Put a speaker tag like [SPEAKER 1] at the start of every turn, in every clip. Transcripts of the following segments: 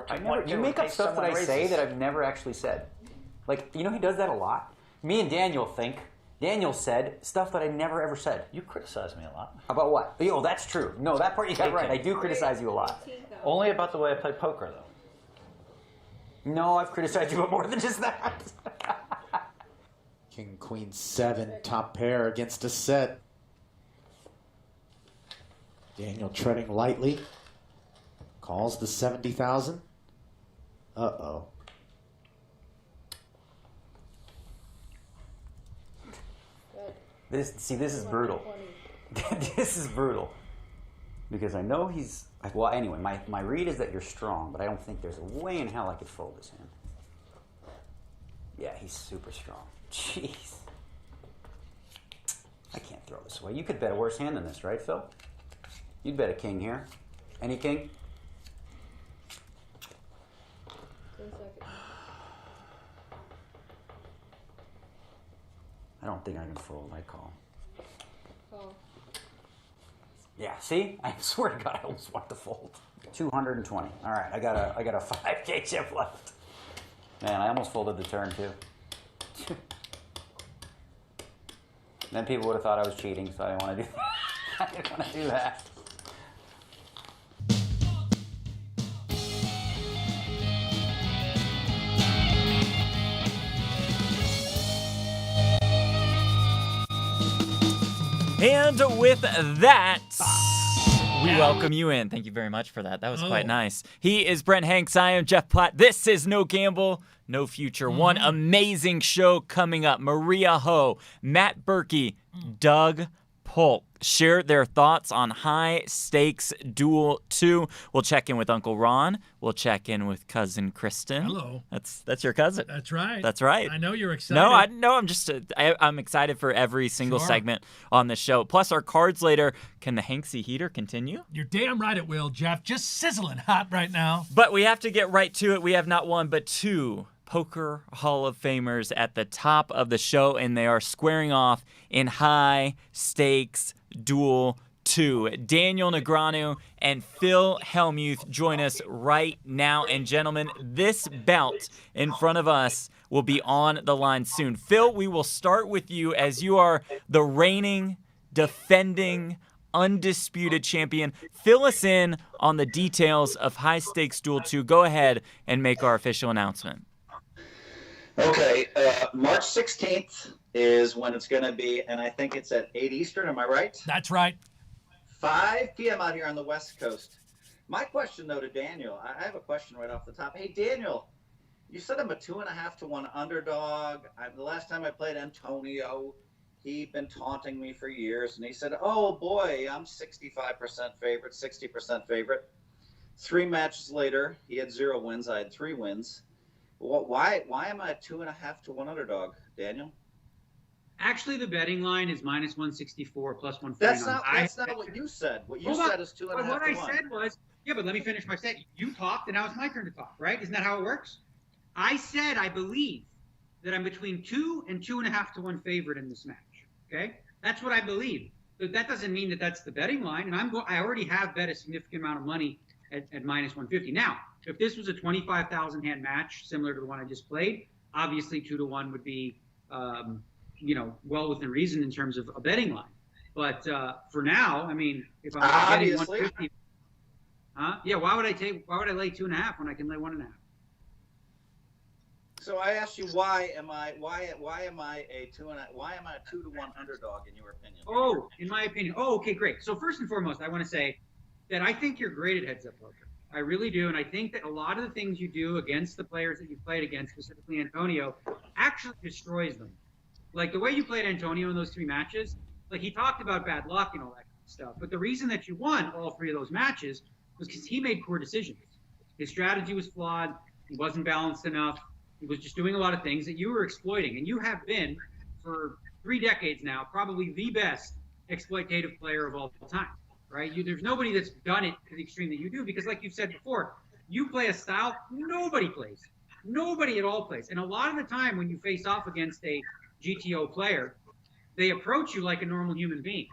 [SPEAKER 1] before.
[SPEAKER 2] You make up stuff that I say that I've never actually said. Like, he does that a lot. Me and Daniel think. Daniel said stuff that I never ever said.
[SPEAKER 1] You criticize me a lot.
[SPEAKER 2] About what? Oh, that's true. No, that part you got right. I do criticize you a lot.
[SPEAKER 1] Only about the way I play poker, though.
[SPEAKER 2] No, I've criticized you about more than just that.
[SPEAKER 3] King, Queen, 7, top pair against a set. Daniel treading lightly. Calls the 70,000. Uh-oh.
[SPEAKER 2] This is brutal. This is brutal. Because I know he's... Well, anyway, my read is that you're strong, but I don't think there's a way in hell I could fold this hand. Yeah, he's super strong. Jeez. I can't throw this away. You could bet a worse hand than this, right, Phil? You'd bet a king here. Any king? I don't think I can fold. I call. Call. Yeah, see? I swear to God, I almost want to fold. 220. All right, I got a 5K chip left. Man, I almost folded the turn too. Then people would have thought I was cheating, so I didn't want to do that. I didn't want to do that.
[SPEAKER 4] And with that, we welcome you in. Thank you very much for that. That was quite nice. He is Brent Hanks. I am Jeff Platt. This is No Gamble, No Future. One amazing show coming up. Maria Ho, Matt Berkey, Doug Polk share their thoughts on High Stakes Duel 2. We'll check in with Uncle Ron. We'll check in with cousin Kristen.
[SPEAKER 5] Hello.
[SPEAKER 4] That's your cousin.
[SPEAKER 5] That's right.
[SPEAKER 4] That's right.
[SPEAKER 5] I know you're excited.
[SPEAKER 4] I'm excited for every single segment on the show. Plus our cards later. Can the Hanksy heater continue?
[SPEAKER 5] You're damn right it will, Jeff. Just sizzling hot right now.
[SPEAKER 4] But we have to get right to it. We have not one but two Poker Hall of Famers at the top of the show, and they are squaring off in High Stakes Duel 2. Daniel Negreanu and Phil Hellmuth join us right now. And gentlemen, this bout in front of us will be on the line soon. Phil, we will start with you as you are the reigning, defending, undisputed champion. Fill us in on the details of High Stakes Duel 2. Go ahead and make our official announcement.
[SPEAKER 6] Okay, March 16th is when it's going to be, and I think it's at 8 Eastern, am I right?
[SPEAKER 5] That's right.
[SPEAKER 6] 5 p.m. out here on the West Coast. My question, though, to Daniel, I have a question right off the top. Hey, Daniel, you said I'm a 2.5 to 1 underdog. The last time I played Antonio, he'd been taunting me for years, and he said, oh, boy, I'm 65% favorite, 60% favorite. 3 matches later, he had 0 wins. I had 3 wins. Why am I a 2.5 to 1 underdog, Daniel?
[SPEAKER 7] Actually, the betting line is minus 164 plus 149.
[SPEAKER 6] That's not what you said. What you said is 2.5 to 1.
[SPEAKER 7] What I said was, but let me finish my statement. You talked, and now it's my turn to talk, right? Isn't that how it works? I said I believe that I'm between 2 and 2.5 to 1 favorite in this match. Okay, that's what I believe. But that doesn't mean that that's the betting line, and I already have bet a significant amount of money at minus 150. Now, if this was a 25,000 hand match similar to the one I just played, obviously 2 to 1 would be, well within reason in terms of a betting line. But for now, I mean, if I'm getting 150, why would I lay 2.5 when I can lay 1.5?
[SPEAKER 6] So I asked you, why am I a 2 to 1 underdog in your opinion?
[SPEAKER 7] Oh, in my opinion. Oh, okay, great. So first and foremost, I want to say that I think you're great at heads-up poker. I really do, and I think that a lot of the things you do against the players that you played against, specifically Antonio, actually destroys them. Like the way you played Antonio in those 3 matches, like he talked about bad luck and all that kind of stuff, but the reason that you won all 3 of those matches was because he made poor decisions. His strategy was flawed. He wasn't balanced enough. He was just doing a lot of things that you were exploiting, and you have been, for 3 decades now, probably the best exploitative player of all time. Right? There's nobody that's done it to the extreme that you do, because like you've said before, you play a style nobody plays. Nobody at all plays. And a lot of the time when you face off against a GTO player, they approach you like a normal human being.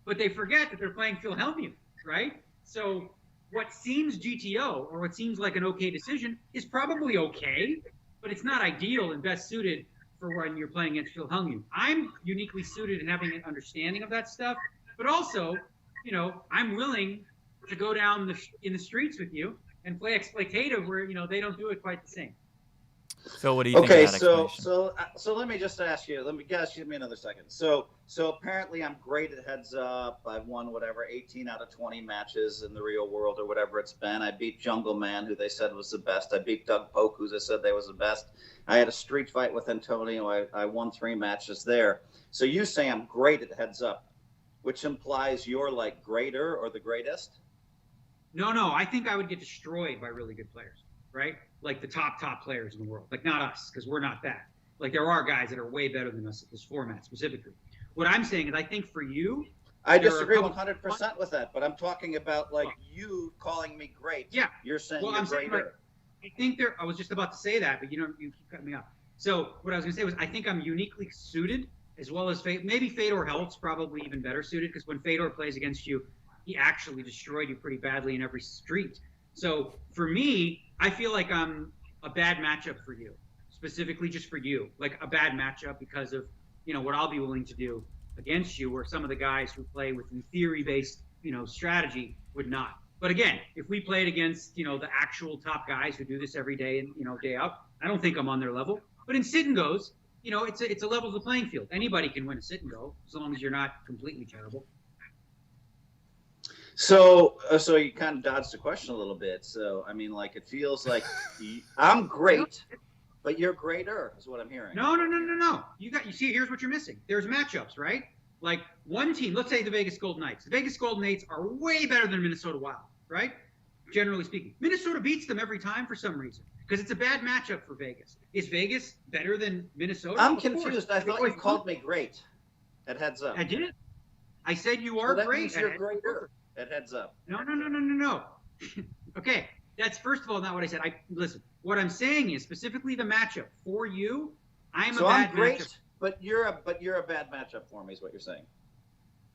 [SPEAKER 7] But they forget that they're playing Phil Hellmuth, right? So what seems GTO or what seems like an okay decision is probably okay, but it's not ideal and best suited for when you're playing against Phil Hellmuth. I'm uniquely suited in having an understanding of that stuff, but also, you know, I'm willing to go down in the streets with you and play exploitative where, you know, they don't do it quite the same.
[SPEAKER 4] Phil, what do you think of that explanation?
[SPEAKER 6] So let me just ask you. Give me another second. So apparently I'm great at heads up. I've won whatever 18 out of 20 matches in the real world or whatever it's been. I beat Jungle Man, who they said was the best. I beat Doug Polk, who they said they was the best. I had a street fight with Antonio. I won 3 matches there. So you say I'm great at heads up, which implies you're like greater or the greatest?
[SPEAKER 7] No. I think I would get destroyed by really good players, right? Like the top players in the world. Like not us, because we're not that. Like there are guys that are way better than us at this format specifically. What I'm saying is I think for you...
[SPEAKER 6] I disagree 100% with that, but I'm talking about like you calling me great.
[SPEAKER 7] Yeah.
[SPEAKER 6] You're saying
[SPEAKER 7] well,
[SPEAKER 6] you're
[SPEAKER 7] I'm saying,
[SPEAKER 6] greater.
[SPEAKER 7] like, I think I was just about to say that, but you keep cutting me off. So what I was going to say was I think I'm uniquely suited, as well as maybe Fedor helps, probably even better suited, because when Fedor plays against you, he actually destroyed you pretty badly in every street. So for me, I feel like I'm a bad matchup for you, specifically just for you, like a bad matchup because of, you know, what I'll be willing to do against you, where some of the guys who play with theory-based, you know, strategy would not. But again, if we played against, you know, the actual top guys who do this every day and, you know, day out, I don't think I'm on their level. But in sit and goes, you know, it's a level of the playing field. Anybody can win a sit and go as long as you're not completely terrible.
[SPEAKER 6] So you kind of dodged the question a little bit. So, I mean, like, it feels like I'm great, but you're greater is what I'm hearing.
[SPEAKER 7] No. You see, here's what you're missing. There's matchups, right? Like one team, let's say the Vegas Golden Knights. The Vegas Golden Knights are way better than Minnesota Wild, right? Generally speaking. Minnesota beats them every time for some reason because it's a bad matchup for Vegas. Is Vegas better than Minnesota?
[SPEAKER 6] I'm confused. I thought you called me great at heads up.
[SPEAKER 7] I did. I said you are
[SPEAKER 6] that
[SPEAKER 7] great.
[SPEAKER 6] Means you're greater at heads up.
[SPEAKER 7] No. Okay, that's first of all not what I said. Listen. What I'm saying is specifically the matchup for you. I'm
[SPEAKER 6] great,
[SPEAKER 7] matchup.
[SPEAKER 6] but you're a bad matchup for me. Is what you're saying?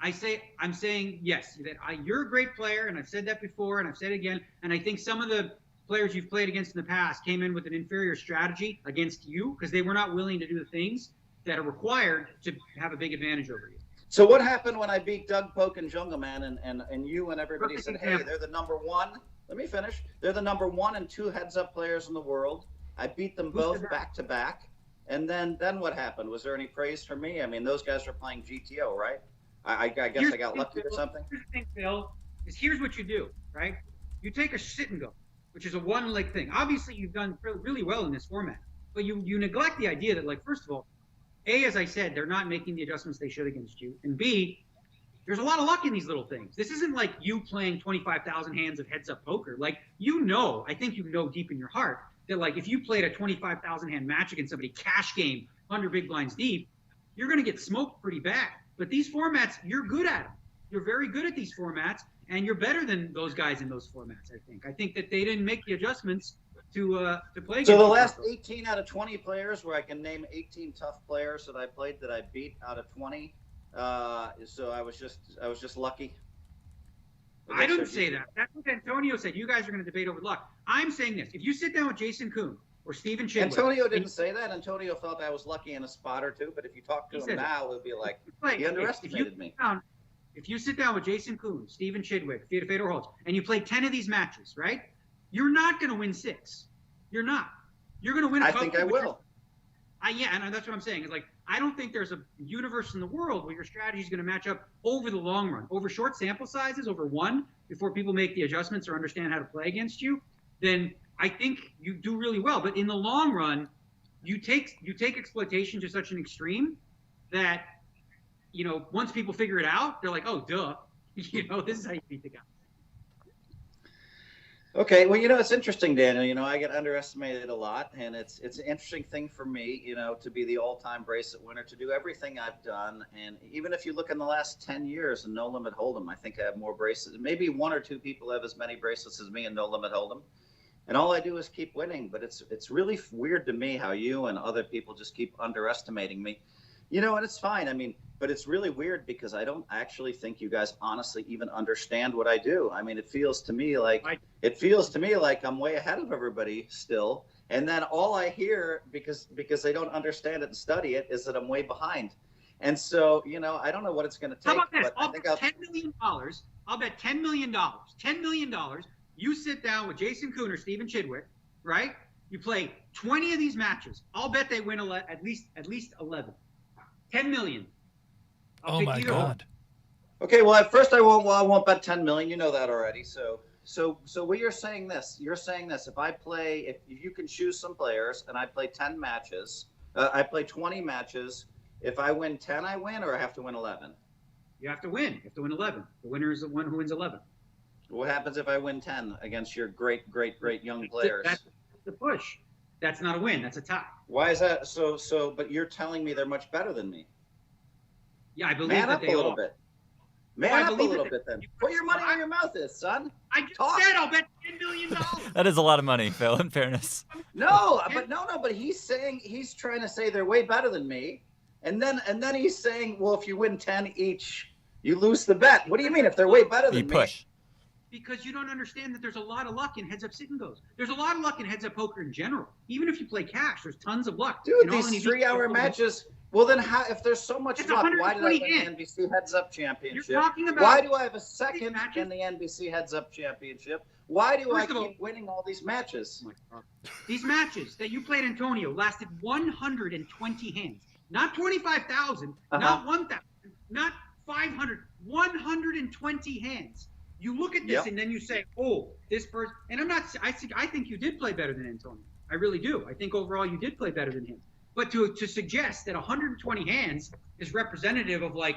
[SPEAKER 7] I'm saying yes. That you're a great player, and I've said that before, and I've said it again. And I think some of the players you've played against in the past came in with an inferior strategy against you because they were not willing to do the things that are required to have a big advantage over you.
[SPEAKER 6] So what happened when I beat Doug Polk and Jungle Man and you and everybody said, hey, they're the number one. Let me finish. They're the number 1 and 2 heads-up players in the world. I beat them both back-to-back. And then what happened? Was there any praise for me? I mean, those guys are playing GTO, right? I guess I got lucky or something.
[SPEAKER 7] Here's the thing, Phil, is here's what you do, right? You take a sit and go, which is a one-leg thing. Obviously, you've done really well in this format. But you neglect the idea that, like, first of all, A, as I said, they're not making the adjustments they should against you. And B, there's a lot of luck in these little things. This isn't like you playing 25,000 hands of heads-up poker. Like, I think you know deep in your heart that, like, if you played a 25,000 hand match against somebody cash game 100 big blinds deep, you're going to get smoked pretty bad. But these formats, you're good at them. You're very good at these formats, and you're better than those guys in those formats, I think. I think that they didn't make the adjustments to play against.
[SPEAKER 6] So the last 18 out of 20 players, where I can name 18 tough players that I played that I beat out of 20, so I was just lucky.
[SPEAKER 7] I didn't say that. That's what Antonio said. You guys are going to debate over luck. I'm saying this. If you sit down with Jason Kuhn or Stephen Chidwick.
[SPEAKER 6] Antonio didn't say that. Antonio thought I was lucky in a spot or two, but if you talk to him now, he'll be like, he underestimated me.
[SPEAKER 7] If you sit down with Jason Kuhn, Stephen Chidwick, Fedor Holtz, and you play 10 of these matches, right? You're not going to win 6. You're not. You're going to win a couple.
[SPEAKER 6] I think I will.
[SPEAKER 7] Yeah, and that's what I'm saying. Is like, I don't think there's a universe in the world where your strategy is going to match up over the long run. Over short sample sizes, over one, before people make the adjustments or understand how to play against you, then I think you do really well. But in the long run, you take exploitation to such an extreme that, you know, once people figure it out, they're like, oh, duh. You know, this is how you beat the guy.
[SPEAKER 6] Okay, well, you know, it's interesting, Daniel. You know, I get underestimated a lot, and it's an interesting thing for me, you know, to be the all-time bracelet winner, to do everything I've done. And even if you look in the last 10 years in No Limit Hold'em, I think I have more bracelets. Maybe 1 or 2 people have as many bracelets as me in No Limit Hold'em. And all I do is keep winning. But it's really weird to me how you and other people just keep underestimating me. And it's fine. I mean, but it's really weird because I don't actually think you guys honestly even understand what I do. I mean, it feels to me like I'm way ahead of everybody still. And then all I hear, because they don't understand it and study it, is that I'm way behind. And so, I don't know what it's going to take.
[SPEAKER 7] How about this?
[SPEAKER 6] But
[SPEAKER 7] I'll bet $10 million. I'll bet $10 million. $10 million. You sit down with Jason Kuhn, Stephen Chidwick, right? You play 20 of these matches. I'll bet they win at least 11. 10 million.
[SPEAKER 5] Oh my God.
[SPEAKER 6] Okay, well at first I won't bet 10 million. You know that already. So what you're saying this. If you can choose some players and I play 10 matches, I play 20 matches. If I win 10, I win, or I have to win 11?
[SPEAKER 7] You have to win. You have to win 11. The winner is the one who wins 11.
[SPEAKER 6] What happens if I win 10 against your great young players?
[SPEAKER 7] That's the push. That's not a win. That's a tie.
[SPEAKER 6] Why is that? So, but you're telling me they're much better than me.
[SPEAKER 7] Yeah, I believe
[SPEAKER 6] Man
[SPEAKER 7] that
[SPEAKER 6] up
[SPEAKER 7] they
[SPEAKER 6] a little
[SPEAKER 7] are.
[SPEAKER 6] bit. Man up a little bit then.
[SPEAKER 7] You
[SPEAKER 6] Put your money where your mouth is, son.
[SPEAKER 7] I just
[SPEAKER 6] Talk.
[SPEAKER 7] said I'll bet $10 million.
[SPEAKER 4] That is a lot of money, Phil, in fairness.
[SPEAKER 6] But he's trying to say they're way better than me. And then he's saying, well, if you win 10 each, you lose the bet. What do you mean if they're way better than
[SPEAKER 4] You push.
[SPEAKER 6] me?
[SPEAKER 7] Because you don't understand that there's a lot of luck in heads-up sit and goes. There's a lot of luck in heads-up poker in general. Even if you play cash, there's tons of luck.
[SPEAKER 6] Dude, these 3-hour matches. Well, then if there's so much
[SPEAKER 7] It's
[SPEAKER 6] luck, why did I
[SPEAKER 7] 120
[SPEAKER 6] win the NBC Heads Up Championship?
[SPEAKER 7] You're talking about
[SPEAKER 6] Why do I have a second
[SPEAKER 7] matches?
[SPEAKER 6] in the NBC Heads Up Championship? Why do
[SPEAKER 7] First
[SPEAKER 6] I
[SPEAKER 7] of all-
[SPEAKER 6] keep winning all these matches?
[SPEAKER 7] Oh my God. These matches that you played, Antonio, lasted 120 hands. Not 25,000, not 1,000, not 500, 120 hands. You look at this and then you say, oh, this person, and I think you did play better than Antonio. I really do. I think overall you did play better than him. But to suggest that 120 hands is representative of like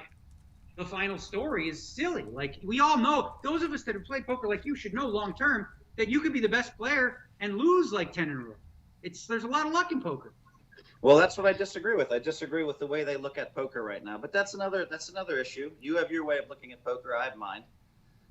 [SPEAKER 7] the final story is silly. Like we all know, those of us that have played poker like you should know long term that you could be the best player and lose like 10 in a row. There's a lot of luck in poker.
[SPEAKER 6] Well, that's what I disagree with. I disagree with the way they look at poker right now. But that's another issue. You have your way of looking at poker. I have mine.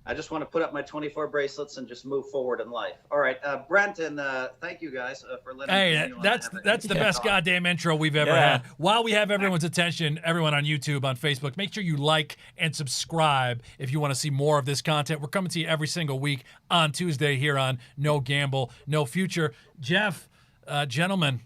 [SPEAKER 6] I just want to put up my 24 bracelets and just move forward in life. All right, Brent, and thank you guys for letting me.
[SPEAKER 5] Hey, that's the best goddamn intro we've ever had. While we have everyone's attention, everyone on YouTube, on Facebook, make sure you like and subscribe if you want to see more of this content. We're coming to you every single week on Tuesday here on No Gamble, No Future. Jeff, gentlemen,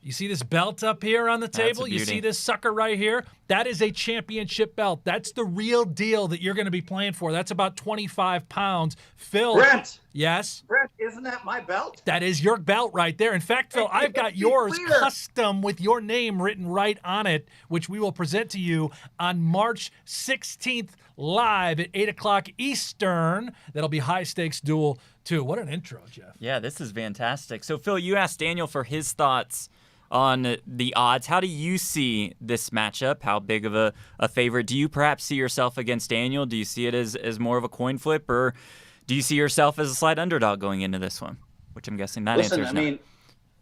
[SPEAKER 5] you see this belt up here on the table? You see this sucker right here? That is a championship belt. That's the real deal that you're going to be playing for. That's about 25 pounds. Phil.
[SPEAKER 6] Brent.
[SPEAKER 5] Yes?
[SPEAKER 6] Brent, isn't that my belt?
[SPEAKER 5] That is your belt right there. In fact, Phil, I've got yours custom with your name written right on it, which we will present to you on March 16th live at 8 o'clock Eastern. That'll be High Stakes Duel 2. What an intro, Jeff.
[SPEAKER 4] Yeah, this is fantastic. So, Phil, you asked Daniel for his thoughts on the odds. How do you see this matchup? How big of a favorite? Do you perhaps see yourself against Daniel? Do you see it as more of a coin flip, or do you see yourself as a slight underdog going into this one? Which I'm guessing that answer is no.
[SPEAKER 6] I mean,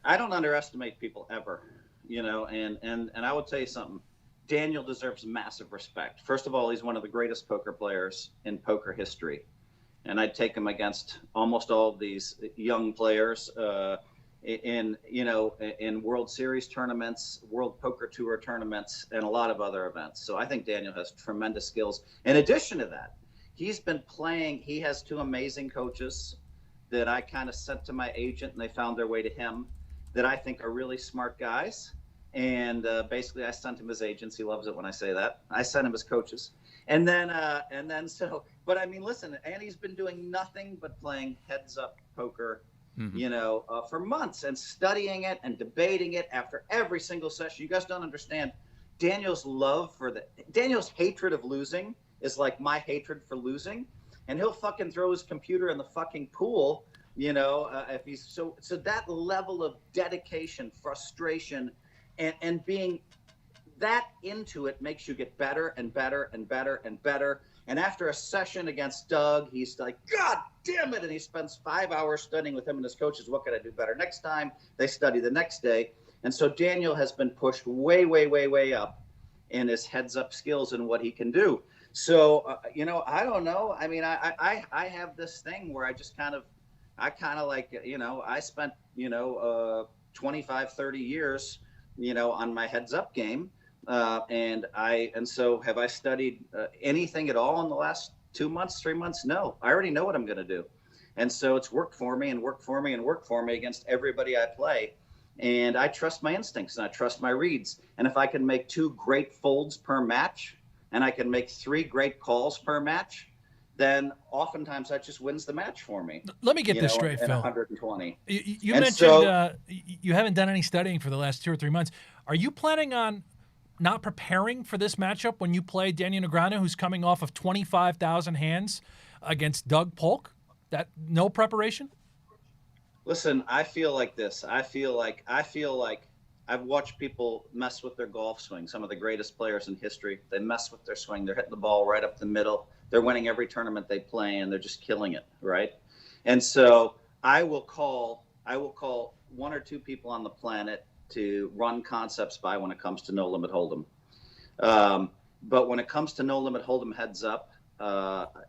[SPEAKER 6] I don't underestimate people ever, and I will tell you something. Daniel deserves massive respect. First of all, he's one of the greatest poker players in poker history. And I'd take him against almost all of these young players, in World Series tournaments, World Poker Tour tournaments, and a lot of other events. So I think Daniel has tremendous skills. In addition to that, he's been playing. He has 2 amazing coaches that I kind of sent to my agent, and they found their way to him, that I think are really smart guys. And basically, I sent him his agents. He loves it when I say that. I sent him his coaches. But I mean, listen, and he's been doing nothing but playing heads-up poker for months and studying it and debating it after every single session. You guys don't understand. Daniel's hatred of losing is like my hatred for losing, and he'll fucking throw his computer in the fucking pool, if he's so that level of dedication, frustration, and being that into it makes you get better and better and better and better. And after a session against Doug, he's like, God damn it. And he spends 5 hours studying with him and his coaches. What can I do better next time? They study the next day. And so Daniel has been pushed way, way, way, way up in his heads up skills and what he can do. So, I don't know. I mean, I have this thing where I spent, 25, 30 years, on my heads up game. And so have I studied anything at all in the last 2 months, 3 months? No, I already know what I'm going to do. And so it's worked for me and worked for me and worked for me against everybody I play. And I trust my instincts and I trust my reads. And if I can make 2 great folds per match and I can make 3 great calls per match, then oftentimes that just wins the match for me.
[SPEAKER 5] Let me get this straight, Phil.
[SPEAKER 6] 120.
[SPEAKER 5] You mentioned you haven't done any studying for the last 2 or 3 months. Are you planning on not preparing for this matchup when you play Daniel Negreanu, who's coming off of 25,000 hands against Doug Polk? That no preparation?
[SPEAKER 6] Listen, I feel like this. I feel like I've watched people mess with their golf swing. Some of the greatest players in history, they mess with their swing. They're hitting the ball right up the middle. They're winning every tournament they play, and they're just killing it, right? And so I will call 1 or 2 people on the planet to run concepts by when it comes to No Limit Hold'em. But when it comes to No Limit Hold'em heads up,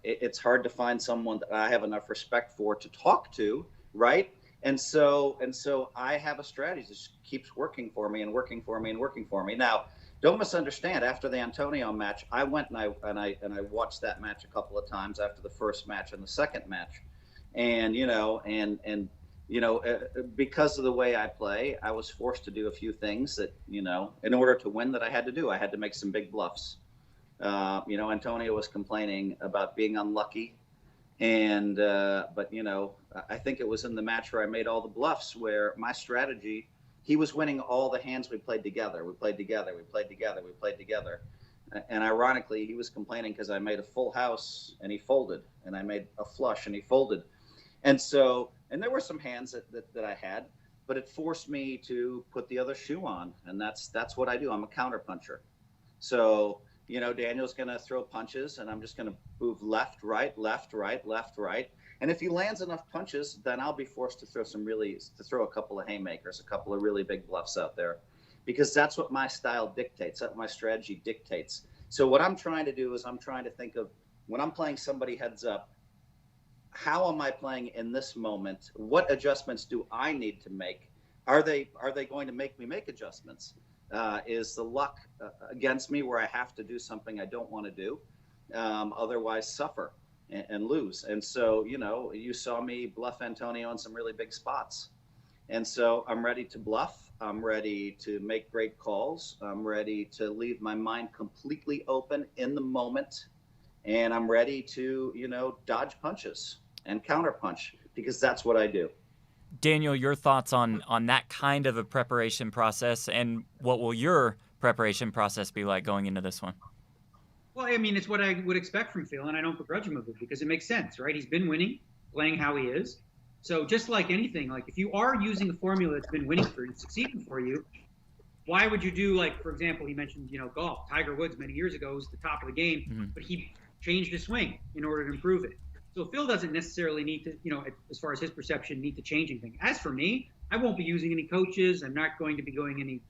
[SPEAKER 6] it's hard to find someone that I have enough respect for to talk to, right? And so I have a strategy that just keeps working for me and working for me and working for me. Now, don't misunderstand. After the Antonio match, I went and I watched that match a couple of times after the first match and the second match, and because of the way I play, I was forced to do a few things that in order to win that I had to do. I had to make some big bluffs. Antonio was complaining about being unlucky, but I think it was in the match where I made all the bluffs where my strategy. He was winning all the hands we played together. And ironically, he was complaining because I made a full house and he folded, and I made a flush and he folded. And there were some hands that I had, but it forced me to put the other shoe on. And that's what I do. I'm a counter puncher. So, Daniel's going to throw punches and I'm just going to move left, right, left, right, left, right. And if he lands enough punches, then I'll be forced to throw a couple of haymakers, a couple of really big bluffs out there, because that's what my style dictates. That's what my strategy dictates. So what I'm trying to do is I'm trying to think of when I'm playing somebody heads up, how am I playing in this moment? What adjustments do I need to make? Are they going to make me make adjustments? Is the luck against me where I have to do something I don't want to do, otherwise suffer and lose? And so, you saw me bluff Antonio in some really big spots. And so I'm ready to bluff. I'm ready to make great calls. I'm ready to leave my mind completely open in the moment. And I'm ready to, dodge punches and counter punch, because that's what I do.
[SPEAKER 4] Daniel, your thoughts on that kind of a preparation process, and what will your preparation process be like going into this one?
[SPEAKER 7] Well, I mean, it's what I would expect from Phil, and I don't begrudge him of it because it makes sense, right? He's been winning, playing how he is. So just like anything, like if you are using a formula that's been winning for you, succeeding for you, why would you do, like, for example, he mentioned, golf. Tiger Woods many years ago was the top of the game, but he changed his swing in order to improve it. So Phil doesn't necessarily need to, as far as his perception, need to change anything. As for me, I won't be using any coaches. I'm not going to be going any,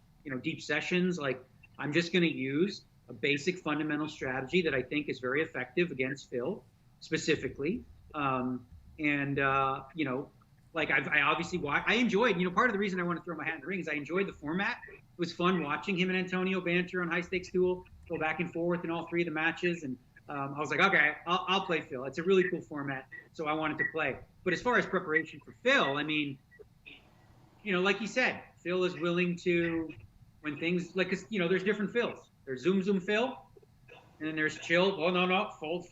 [SPEAKER 7] deep sessions. Like, I'm just going to use a basic fundamental strategy that I think is very effective against Phil specifically. Like I obviously I enjoyed, part of the reason I want to throw my hat in the ring is I enjoyed the format. It was fun watching him and Antonio banter on High Stakes Duel, go back and forth in all 3 of the matches. And I was like, okay, I'll play Phil. It's a really cool format, so I wanted to play. But as far as preparation for Phil, I mean, like you said, Phil is willing to, when things, like, there's different Phils. There's Zoom Phil, and then there's chill, oh, no, fold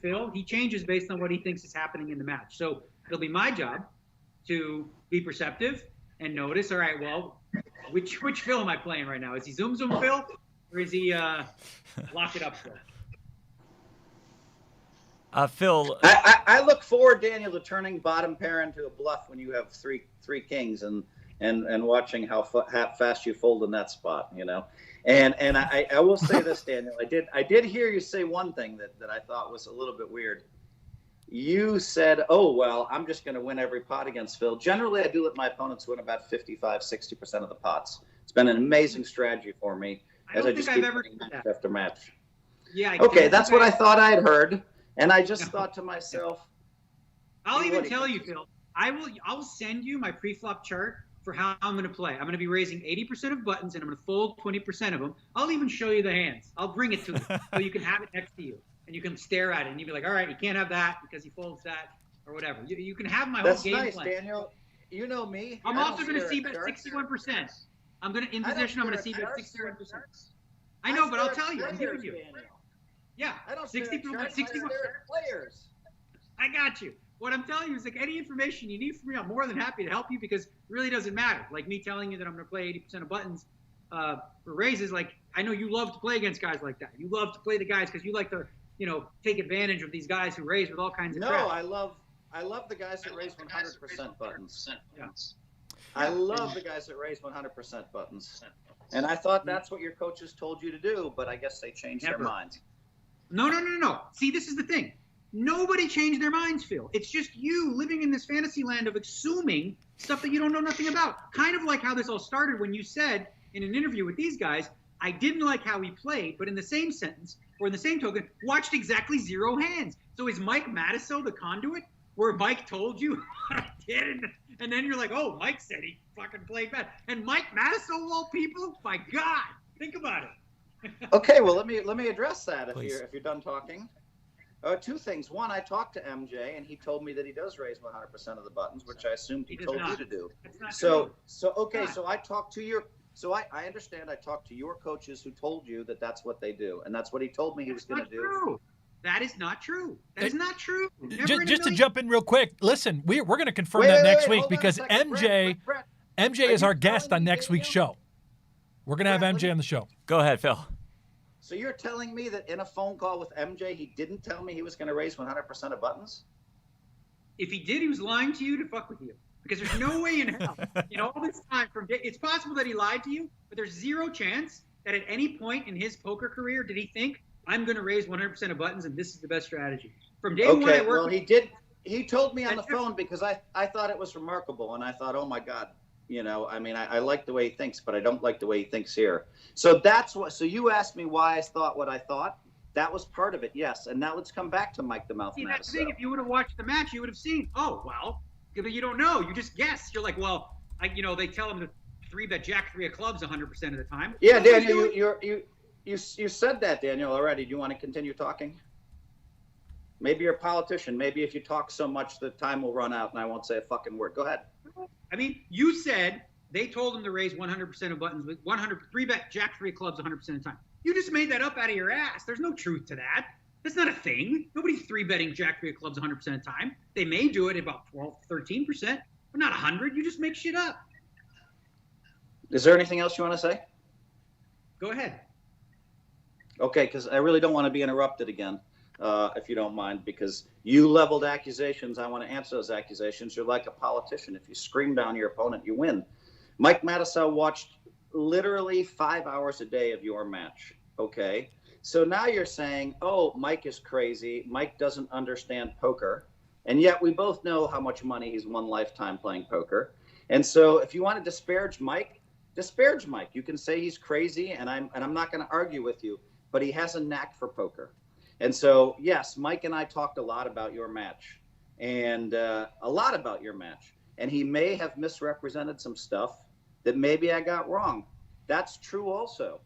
[SPEAKER 7] Phil. He changes based on what he thinks is happening in the match. So it'll be my job to be perceptive and notice, all right, well, which Phil am I playing right now? Is he Zoom Phil, or is he lock it up Phil?
[SPEAKER 4] Phil,
[SPEAKER 6] I look forward, Daniel, to turning bottom pair into a bluff when you have three kings and watching how fast you fold in that spot, And I will say this, Daniel, I did hear you say one thing that I thought was a little bit weird. You said, oh, well, I'm just going to win every pot against Phil. Generally, I do let my opponents win about 55-60% of the pots. It's been an amazing strategy for me as I just keep winning match after match.
[SPEAKER 7] Yeah.
[SPEAKER 6] Okay, that's what I thought I had heard. And I just thought to myself,
[SPEAKER 7] I'll even tell you, Phil, I'll send you my pre-flop chart for how I'm going to play. I'm going to be raising 80% of buttons, and I'm going to fold 20% of them. I'll even show you the hands. I'll bring it to you so you can have it next to you, and you can stare at it, and you'll be like, all right, you can't have that because he folds that or whatever. You can have my whole game
[SPEAKER 6] That's nice,
[SPEAKER 7] plan.
[SPEAKER 6] Daniel. You know me.
[SPEAKER 7] I'm
[SPEAKER 6] I
[SPEAKER 7] also
[SPEAKER 6] don't
[SPEAKER 7] going to
[SPEAKER 6] stare
[SPEAKER 7] see
[SPEAKER 6] at
[SPEAKER 7] bet
[SPEAKER 6] charts.
[SPEAKER 7] 61%. I'm going to, in
[SPEAKER 6] I don't
[SPEAKER 7] position, I'm going to see
[SPEAKER 6] stare
[SPEAKER 7] bet
[SPEAKER 6] at
[SPEAKER 7] 61%.
[SPEAKER 6] charts.
[SPEAKER 7] I know, but I'll
[SPEAKER 6] stare at
[SPEAKER 7] tell you. I'm
[SPEAKER 6] players,
[SPEAKER 7] giving you.
[SPEAKER 6] Daniel.
[SPEAKER 7] Yeah,
[SPEAKER 6] I don't stare
[SPEAKER 7] 60,
[SPEAKER 6] at charts,
[SPEAKER 7] 61.
[SPEAKER 6] I stare at players.
[SPEAKER 7] I got you. What I'm telling you is like any information you need from me, I'm more than happy to help you because it really doesn't matter. Like me telling you that I'm going to play 80% of buttons for raises, like I know you love to play against guys like that. You love to play the guys because you like to, take advantage of these guys who raise with all kinds of crap.
[SPEAKER 6] I love the guys that raise 100% buttons.
[SPEAKER 7] Yeah.
[SPEAKER 6] I love the guys that raise 100% buttons. And I thought that's what your coaches told you to do, but I guess they changed their minds.
[SPEAKER 7] No. See, this is the thing. Nobody changed their minds, Phil. It's just you living in this fantasy land of assuming stuff that you don't know nothing about. Kind of like how this all started when you said in an interview with these guys, I didn't like how he played, but in the same sentence or in the same token, watched exactly 0 hands. So is Mike Matiso the conduit where Mike told you I did? And then you're like, oh, Mike said he fucking played bad. And Mike Matiso, of all people? My God, think about it.
[SPEAKER 6] Okay, well, let me address that if
[SPEAKER 4] Please.
[SPEAKER 6] you're done talking. 2 things. One, I talked to MJ, and he told me that he does raise 100% of the buttons, which I assumed he
[SPEAKER 7] He does
[SPEAKER 6] told you
[SPEAKER 7] not.
[SPEAKER 6] to do.
[SPEAKER 7] That's not
[SPEAKER 6] So
[SPEAKER 7] true.
[SPEAKER 6] okay,
[SPEAKER 7] Not.
[SPEAKER 6] so I talked to your. So I understand. I talked to your coaches who told you that that's what they do, and that's what he told me he was
[SPEAKER 7] That's
[SPEAKER 6] going to
[SPEAKER 7] not
[SPEAKER 6] do.
[SPEAKER 7] true. That is not true. That is not true. Never in a
[SPEAKER 5] Just to
[SPEAKER 7] million-
[SPEAKER 5] jump in real quick, listen, we're going to confirm
[SPEAKER 6] Wait,
[SPEAKER 5] that
[SPEAKER 6] wait,
[SPEAKER 5] next
[SPEAKER 6] wait,
[SPEAKER 5] week
[SPEAKER 6] hold on a
[SPEAKER 5] because
[SPEAKER 6] second. Brett,
[SPEAKER 5] MJ
[SPEAKER 6] are
[SPEAKER 5] is
[SPEAKER 6] you
[SPEAKER 5] our guest
[SPEAKER 6] telling
[SPEAKER 5] on
[SPEAKER 6] me,
[SPEAKER 5] next week's
[SPEAKER 6] Daniel?
[SPEAKER 5] show. We're going to have
[SPEAKER 6] Brett, let
[SPEAKER 5] MJ
[SPEAKER 6] me-
[SPEAKER 5] on the show.
[SPEAKER 4] Go ahead, Phil.
[SPEAKER 6] So you're telling me that in a phone call with MJ, he didn't tell me he was going to raise 100% of buttons?
[SPEAKER 7] If he did, he was lying to you to fuck with you. Because there's no way in hell, all this time it's possible that he lied to you, but there's 0 chance that at any point in his poker career did he think I'm going to raise 100% of buttons and this is the best strategy. From day one, I
[SPEAKER 6] Okay,
[SPEAKER 7] worked.
[SPEAKER 6] well, he did. He told me on the
[SPEAKER 7] That's true.
[SPEAKER 6] phone because I thought it was remarkable, and I thought, oh my God, I like the way he thinks, but I don't like the way he thinks here. So that's what. So you asked me why I thought what I thought. That was part of it, yes. And now let's come back to Mike the Mouth
[SPEAKER 7] See, that's the
[SPEAKER 6] Matiso.
[SPEAKER 7] thing. If you would have watched the match, you would have seen. Oh well, but you don't know. You just guess. You're like, well, they tell him to 3-bet Jack 3 of clubs 100% of the time.
[SPEAKER 6] Yeah,
[SPEAKER 7] What are
[SPEAKER 6] Daniel,
[SPEAKER 7] doing?
[SPEAKER 6] you said that, Daniel, already. Do you want to continue talking? Maybe you're a politician. Maybe if you talk so much, the time will run out and I won't say a fucking word. Go ahead.
[SPEAKER 7] I mean, you said they told him to raise 100% of buttons with 3-bet Jack 3 of clubs 100% of the time. You just made that up out of your ass. There's no truth to that. That's not a thing. Nobody's 3-betting Jack 3 of clubs 100% of the time. They may do it about 12, 13%, but not 100. You just make shit up.
[SPEAKER 6] Is there anything else you want to say?
[SPEAKER 7] Go ahead.
[SPEAKER 6] Okay, because I really don't want to be interrupted again, if you don't mind, because you leveled accusations. I want to answer those accusations. You're like a politician. If you scream down your opponent, you win. Mike Matiso watched literally 5 hours a day of your match, okay? So now you're saying, oh, Mike is crazy. Mike doesn't understand poker. And yet we both know how much money he's won lifetime playing poker. And so if you want to disparage Mike, disparage Mike. You can say he's crazy, and I'm not going to argue with you, but he has a knack for poker. And so, yes, Mike and I talked a lot about your match, and a lot about your match. And he may have misrepresented some stuff that maybe I got wrong. That's true also.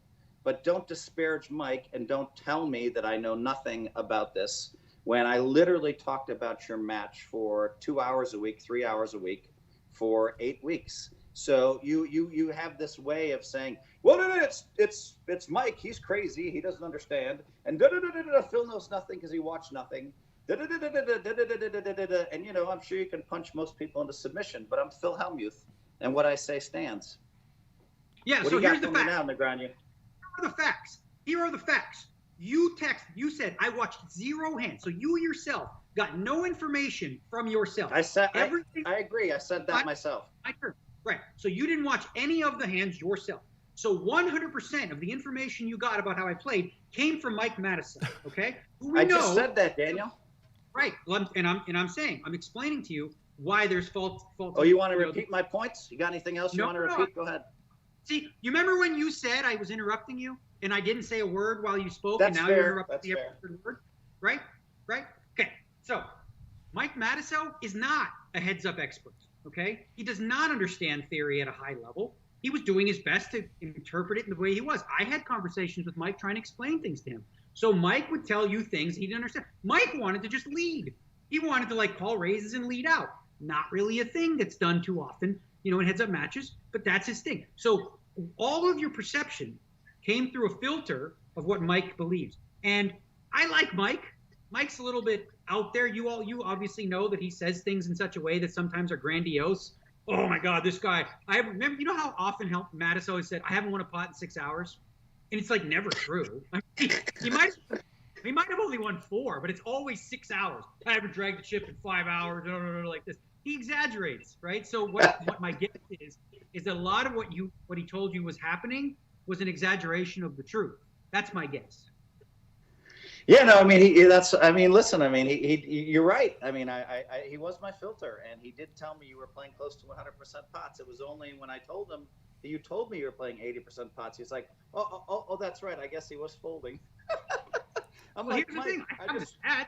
[SPEAKER 6] But don't disparage Mike and don't tell me that I know nothing about this when I literally talked about your match for 2 hours a week, 3 hours a week for 8 weeks. So you have this way of saying, well, it's Mike. He's crazy. He doesn't understand. And Phil knows nothing because he watched nothing. And, I'm sure you can punch most people into submission, but I'm Phil Hellmuth, and what I say stands.
[SPEAKER 7] Yeah,
[SPEAKER 6] What
[SPEAKER 7] so
[SPEAKER 6] do you
[SPEAKER 7] here's
[SPEAKER 6] got
[SPEAKER 7] the
[SPEAKER 6] for me
[SPEAKER 7] facts.
[SPEAKER 6] now, Negreanu?
[SPEAKER 7] Here are the facts. Here are the facts. You said I watched 0 hands. So you yourself got no information from yourself.
[SPEAKER 6] I
[SPEAKER 7] Everything.
[SPEAKER 6] I agree. I said that myself.
[SPEAKER 7] Right. So you didn't watch any of the hands yourself. So 100% of the information you got about how I played came from Mike Matiso. Okay. Who we
[SPEAKER 6] I
[SPEAKER 7] know,
[SPEAKER 6] just said that, Daniel.
[SPEAKER 7] Right. Well, I'm explaining to you why there's fault.
[SPEAKER 6] Oh, you want to repeat my points? You got anything else you
[SPEAKER 7] No,
[SPEAKER 6] want to
[SPEAKER 7] no.
[SPEAKER 6] repeat? Go ahead.
[SPEAKER 7] See, you remember when you said I was interrupting you and I didn't say a word while you spoke,
[SPEAKER 6] That's
[SPEAKER 7] and now
[SPEAKER 6] fair.
[SPEAKER 7] you're interrupting
[SPEAKER 6] That's
[SPEAKER 7] me every
[SPEAKER 6] fair.
[SPEAKER 7] third word? Right? Okay. So Mike Matiso is not a heads-up expert. Okay, he does not understand theory at a high level. He was doing his best to interpret it in the way he was. I had conversations with Mike trying to explain things to him. So Mike would tell you things he didn't understand. Mike wanted to just lead. He wanted to like call raises and lead out. Not really a thing that's done too often, in heads-up matches, but that's his thing. So all of your perception came through a filter of what Mike believes. And I like Mike. Mike's a little bit out there. You obviously know that he says things in such a way that sometimes are grandiose. Oh my God, this guy! I remember. You know how often Mattis always said, "I haven't won a pot in 6 hours," and it's like never true. I mean, he might have only won 4, but it's always 6 hours. I haven't dragged the chip in 5 hours. Like this. He exaggerates, right? So what my guess is that a lot of what he told you was happening was an exaggeration of the truth. That's my guess.
[SPEAKER 6] Yeah, no, I mean, listen, I mean, you're right. I mean, he was my filter, and he did tell me you were playing close to 100% pots. It was only when I told him that you told me you were playing 80% pots, he's like, oh, that's right. I guess he was folding.
[SPEAKER 7] Here's the thing. I have stats.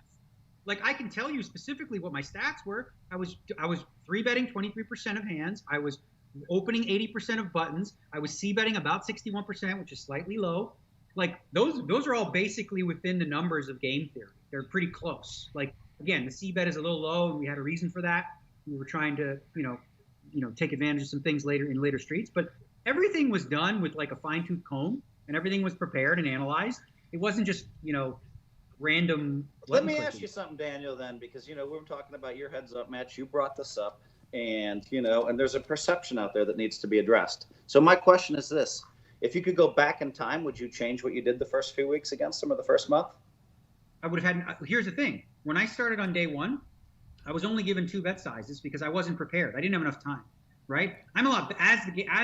[SPEAKER 7] Like, I can tell you specifically what my stats were. I was 3-betting 23% of hands. I was opening 80% of buttons. I was c-betting about 61%, which is slightly low. Like those are all basically within the numbers of game theory. They're pretty close. Like, again, the c-bet is a little low, and we had a reason for that. We were trying to, take advantage of some things in later streets. But everything was done with like a fine-tooth comb, and everything was prepared and analyzed. It wasn't just, random.
[SPEAKER 6] Let me ask you something, Daniel, then, because, we were talking about your heads-up match. You brought this up, and, and there's a perception out there that needs to be addressed. So my question is this. If you could go back in time, would you change what you did the first few weeks against him or the first month?
[SPEAKER 7] I would have had. Here's the thing. When I started on day 1, I was only given 2 bet sizes because I wasn't prepared. I didn't have enough time, right? As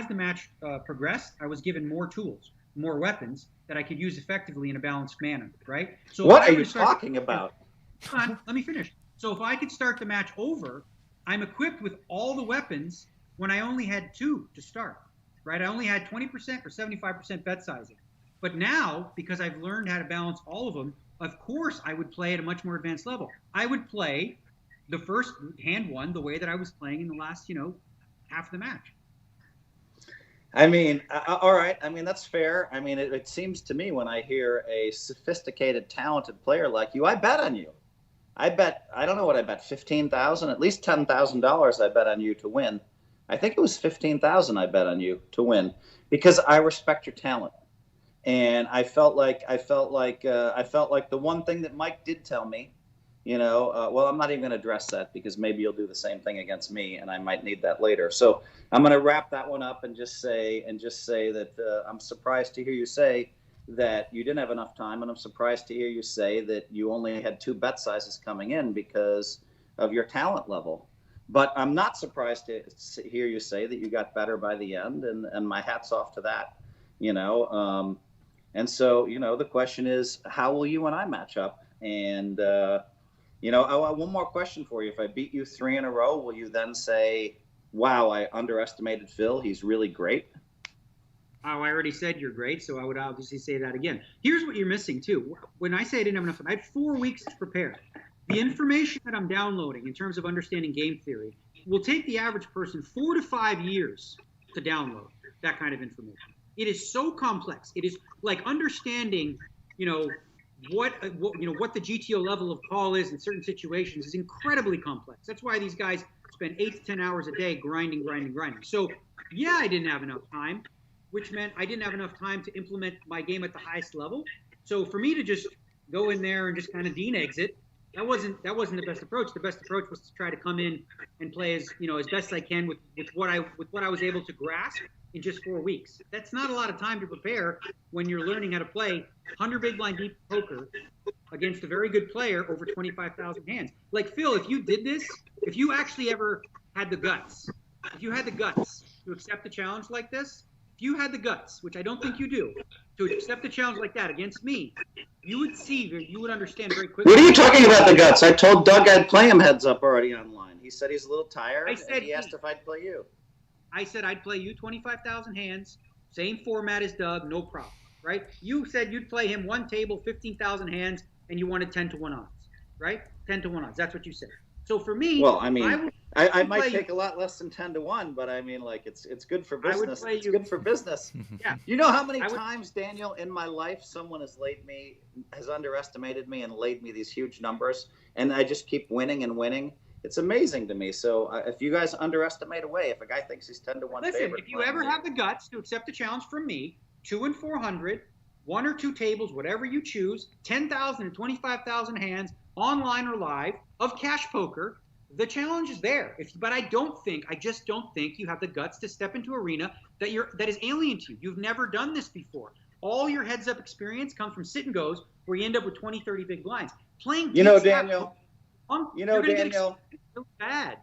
[SPEAKER 7] the match progressed, I was given more tools, more weapons that I could use effectively in a balanced manner, right? So
[SPEAKER 6] what are you talking about?
[SPEAKER 7] Come on, let me finish. So if I could start the match over, I'm equipped with all the weapons when I only had 2 to start. Right, I only had 20% or 75% bet sizing. But now, because I've learned how to balance all of them, of course I would play at a much more advanced level. I would play the first hand 1 the way that I was playing in the last, half of the match.
[SPEAKER 6] I mean, all right. I mean, that's fair. I mean, it seems to me when I hear a sophisticated, talented player like you, I bet on you. I don't know what I bet, $15,000, at least $10,000 I bet on you to win. I think it was $15,000 I bet on you to win because I respect your talent, and I felt like the one thing that Mike did tell me, well, I'm not even going to address that because maybe you'll do the same thing against me, and I might need that later. So I'm going to wrap that one up and just say that I'm surprised to hear you say that you didn't have enough time, and I'm surprised to hear you say that you only had 2 bet sizes coming in because of your talent level. But I'm not surprised to hear you say that you got better by the end, and my hat's off to that, And so, the question is, how will you and I match up? And, I have one more question for you. If I beat you 3 in a row, will you then say, wow, I underestimated Phil. He's really great?
[SPEAKER 7] Oh, I already said you're great, so I would obviously say that again. Here's what you're missing, too. When I say I didn't have enough time, I had 4 weeks to prepare. The information that I'm downloading in terms of understanding game theory will take the average person 4 to 5 years to download that kind of information. It is so complex. It is like understanding, what the GTO level of call is in certain situations is incredibly complex. That's why these guys spend 8 to 10 hours a day grinding. So, yeah, I didn't have enough time, which meant I didn't have enough time to implement my game at the highest level. So for me to just go in there and just kind of exit, that wasn't the best approach. The best approach was to try to come in and play as best I can with what I was able to grasp in just 4 weeks. That's not a lot of time to prepare when you're learning how to play 100 big blind deep poker against a very good player over 25,000 hands. Like Phil, if you did this, if you actually ever had the guts, to accept a challenge like this, if you had the guts, which I don't think you do, to accept a challenge like that against me, you would understand very quickly.
[SPEAKER 6] What are you talking about, the guts? I told Doug I'd play him heads up already online. He said he's a little tired, and he asked if I'd play you.
[SPEAKER 7] I said I'd play you 25,000 hands, same format as Doug, no problem, right? You said you'd play him 1 table, 15,000 hands, and you wanted 10 to 1 odds, right? 10 to 1 odds, that's what you said. So for me,
[SPEAKER 6] Well, I mean, I might
[SPEAKER 7] play
[SPEAKER 6] take a lot less than 10-1, but I mean, like, it's good for
[SPEAKER 7] I would
[SPEAKER 6] business.
[SPEAKER 7] play
[SPEAKER 6] It's
[SPEAKER 7] you-
[SPEAKER 6] good for business.
[SPEAKER 7] Yeah.
[SPEAKER 6] You know how many
[SPEAKER 7] I would-
[SPEAKER 6] times, Daniel, in my life, someone has underestimated me and laid me these huge numbers, and I just keep winning and winning. It's amazing to me. So if you guys underestimate away, if a guy thinks he's 10-1
[SPEAKER 7] Listen,
[SPEAKER 6] favorite,
[SPEAKER 7] if you ever have the guts to accept a challenge from me, 2 and 400, 1 or 2 tables, whatever you choose, 10,000 and 25,000 hands, online or live, of cash poker, the challenge is there. But I just don't think you have the guts to step into an arena that is alien to you. You've never done this before. All your heads-up experience comes from sit and goes, where you end up with 20, 30 big blinds. Playing,
[SPEAKER 6] Daniel.
[SPEAKER 7] Daniel, so bad.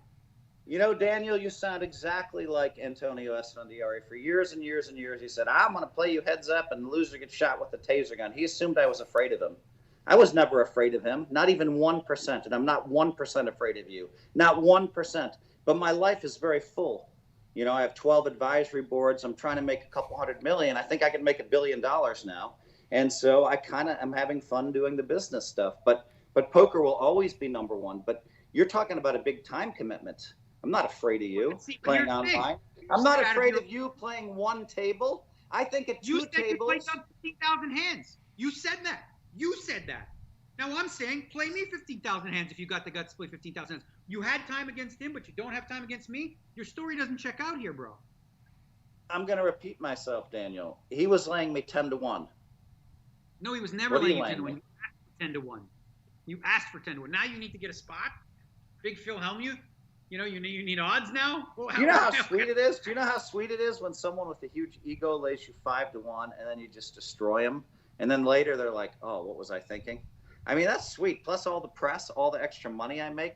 [SPEAKER 6] Daniel, you sound exactly like Antonio Esfandiari. For years and years and years, he said, I'm going to play you heads up, and the loser gets shot with a taser gun. He assumed I was afraid of him. I was never afraid of him, not even 1%, and I'm not 1% afraid of you, not 1%. But my life is very full. I have 12 advisory boards. I'm trying to make a couple $100 million. I think I can make $1 billion now. And so I kind of am having fun doing the business stuff. But poker will always be number one. But you're talking about a big time commitment. I'm not afraid of you playing online. I'm not afraid of you playing one table. I think at two tables.
[SPEAKER 7] You played 15,000 hands. You said that. You said that. Now I'm saying play me 15,000 hands if you got the guts to play 15,000 hands. You had time against him, but you don't have time against me. Your story doesn't check out here, bro.
[SPEAKER 6] I'm going to repeat myself, Daniel. He was laying me 10-1.
[SPEAKER 7] No, he was never laying you 10-1. You asked for 10-1. You asked for 10-1. Now you need to get a spot. Big Phil Hellmuth. You need odds now.
[SPEAKER 6] Do you know how sweet it is? Do you know how sweet it is when someone with a huge ego lays you 5-1 and then you just destroy them? And then later they're like, oh, what was I thinking? I mean, that's sweet. Plus all the press, all the extra money I make.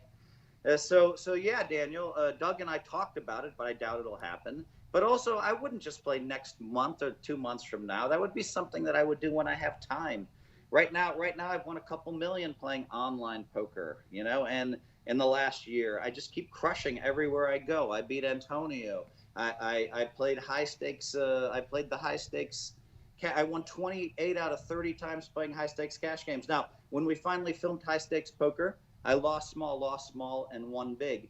[SPEAKER 6] So yeah, Daniel, Doug and I talked about it, but I doubt it'll happen. But also, I wouldn't just play next month or 2 months from now. That would be something that I would do when I have time. Right now, I've won a couple million playing online poker, and in the last year, I just keep crushing everywhere I go. I beat Antonio. I played high stakes. I played the high stakes. I won 28 out of 30 times playing high stakes cash games. Now, when we finally filmed high stakes poker, I lost small, and won big.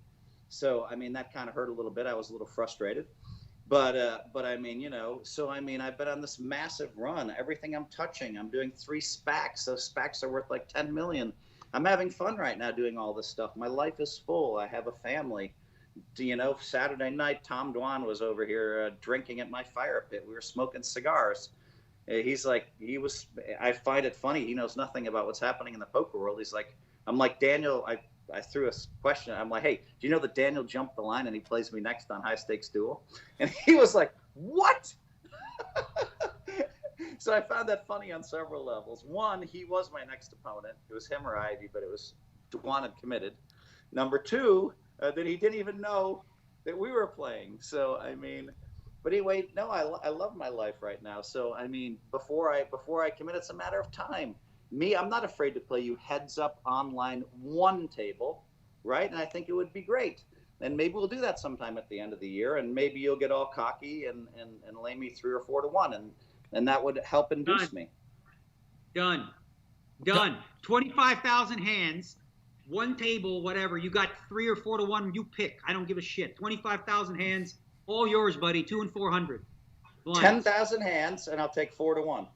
[SPEAKER 6] So, I mean, that kind of hurt a little bit. I was a little frustrated. But I mean, so I mean, I've been on this massive run. Everything I'm touching, I'm doing 3 SPACs. Those SPACs are worth like 10 million. I'm having fun right now doing all this stuff. My life is full. I have a family. Saturday night, Tom Dwan was over here drinking at my fire pit. We were smoking cigars. I find it funny. He knows nothing about what's happening in the poker world. I'm like, Daniel, I threw a question. I'm like, hey, do you know that Daniel jumped the line and he plays me next on High Stakes Duel? And he was like, what? So I found that funny on several levels. One, he was my next opponent. It was him or Ivy, but it was Dwan had committed. Number 2, that he didn't even know that we were playing. So, I mean, but anyway, no, I love my life right now. So, I mean, before I commit, it's a matter of time. I'm not afraid to play you heads up online one table, right? And I think it would be great. And maybe we'll do that sometime at the end of the year, and maybe you'll get all cocky and lay me 3 or 4-1, and that would help induce me.
[SPEAKER 7] Done. 25,000 hands, one table, whatever. You got 3 or 4-1. You pick. I don't give a shit. 25,000 hands, all yours, buddy. 2 and 400.
[SPEAKER 6] 10,000 hands, and I'll take 4-1.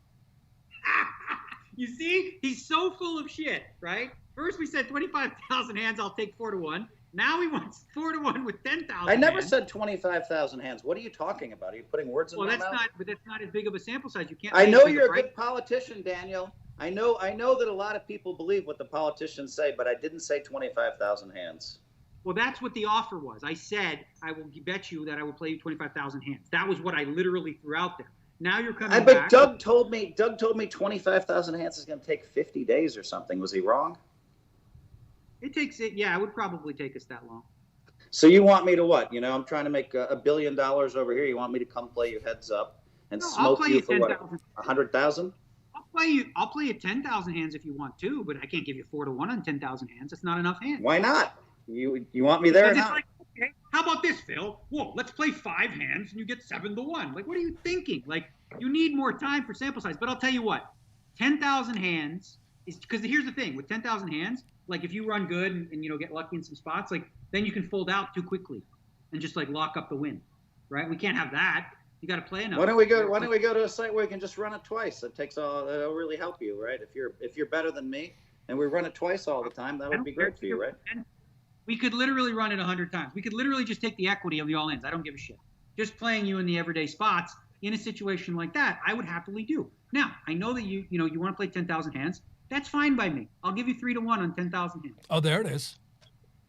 [SPEAKER 7] You see, he's so full of shit, right? First we said 25,000 hands, I'll take 4-1. Now he wants 4-1 with 10,000.
[SPEAKER 6] I never said 25,000 hands. What are you talking about? Are you putting words in my mouth?
[SPEAKER 7] But that's not as big of a sample size. You can't.
[SPEAKER 6] I know you're a good politician, Daniel. I know that a lot of people believe what the politicians say, but I didn't say 25,000 hands.
[SPEAKER 7] Well, that's what the offer was. I said I will bet you that I will play you 25,000 hands. That was what I literally threw out there. Now you're coming back.
[SPEAKER 6] But Doug told me 25,000 hands is going to take 50 days or something. Was he wrong?
[SPEAKER 7] Yeah, it would probably take us that long.
[SPEAKER 6] So you want me to what? I'm trying to make $1 billion over here. You want me to come play you heads up and smoke you for what? 100,000?
[SPEAKER 7] I'll play you 10,000 hands if you want to, but I can't give you 4-1 on 10,000 hands. That's not enough hands.
[SPEAKER 6] Why not? You want me there or not?
[SPEAKER 7] Okay, how about this, Phil? Whoa, let's play 5 hands and you get 7-1. Like, what are you thinking? Like, you need more time for sample size. But I'll tell you what, 10,000 hands is because here's the thing with 10,000 hands. like if you run good and get lucky in some spots, like then you can fold out too quickly and just like lock up the win, right? We can't have that. You got to play enough.
[SPEAKER 6] Why don't we go to a site where we can just run it twice? It'll really help you, right? If you're better than me and we run it twice all the time, that would be great for you, right?
[SPEAKER 7] We could literally run it 100 times. We could literally just take the equity of the all-ins. I don't give a shit. Just playing you in the everyday spots in a situation like that, I would happily do. Now, I know that you want to play 10,000 hands. That's fine by me. I'll give you 3-1 on 10,000 hands.
[SPEAKER 5] Oh, there it is.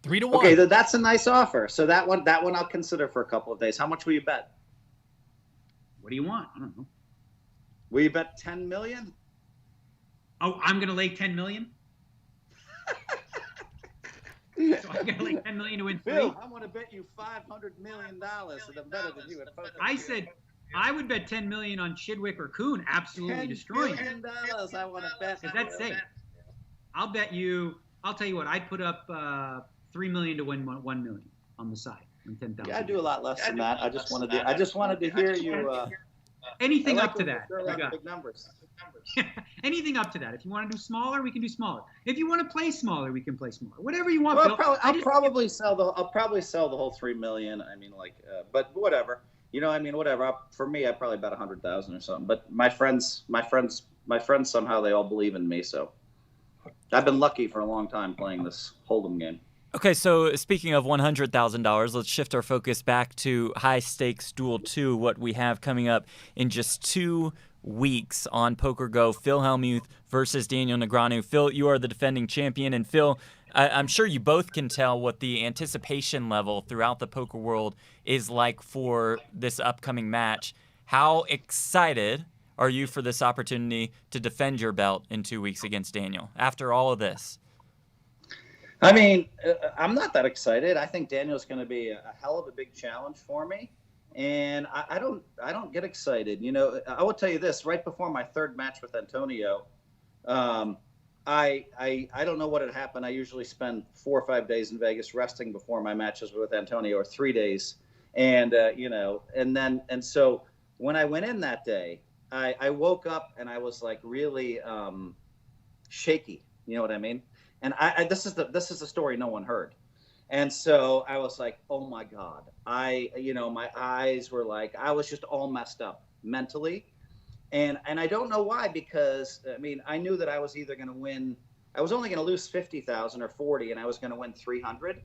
[SPEAKER 5] 3-1.
[SPEAKER 6] Okay, that's a nice offer. So that one I'll consider for a couple of days. How much will you bet?
[SPEAKER 7] What do you want? I don't know.
[SPEAKER 6] Will you bet 10 million?
[SPEAKER 7] Oh, I'm gonna lay 10 million. So I'm gonna lay 10 million to win 3.
[SPEAKER 6] Phil, I want to bet you $500 million, and I'm better than you at poker.
[SPEAKER 7] I said I would bet 10 million on Chidwick or Kuhn, absolutely destroying it.
[SPEAKER 6] $10 I want to bet.
[SPEAKER 7] Because that's safe. I'll bet you. I'll tell you what. I'd put up 3 million to win 1 million on the side on 10,000.
[SPEAKER 6] Yeah, I do a lot less than that. I just wanted to hear you.
[SPEAKER 7] Anything
[SPEAKER 6] like
[SPEAKER 7] up to that.
[SPEAKER 6] Like big numbers.
[SPEAKER 7] Anything up to that. If you want to do smaller, we can do smaller. If you want to play smaller, we can play smaller. Whatever you want.
[SPEAKER 6] Well,
[SPEAKER 7] Bill.
[SPEAKER 6] I'll probably sell the whole 3 million. I mean, like, but whatever. Whatever. For me, I probably bet 100,000 or something. But my friends, somehow they all believe in me. So I've been lucky for a long time playing this Hold'em game.
[SPEAKER 4] Okay, so speaking of $100,000, let's shift our focus back to High Stakes Duel 2, what we have coming up in just 2 weeks on Poker Go. Phil Hellmuth versus Daniel Negreanu. Phil, you are the defending champion, and Phil, I'm sure you both can tell what the anticipation level throughout the poker world is like for this upcoming match. How excited are you for this opportunity to defend your belt in 2 weeks against Daniel after all of this?
[SPEAKER 6] I mean, I'm not that excited. I think Daniel's going to be a hell of a big challenge for me, and I don't get excited. I will tell you this: right before my third match with Antonio, I don't know what had happened. I usually spend 4 or 5 days in Vegas resting before my matches with Antonio, or 3 days, and so when I went in that day, I woke up and I was like really shaky. You know what I mean? And this is the story no one heard. And so I was like, oh my God. My eyes were like, I was just all messed up mentally. And I don't know why, because I knew that I was either going to win, I was only going to lose 50,000 or 40, and I was going to win 300.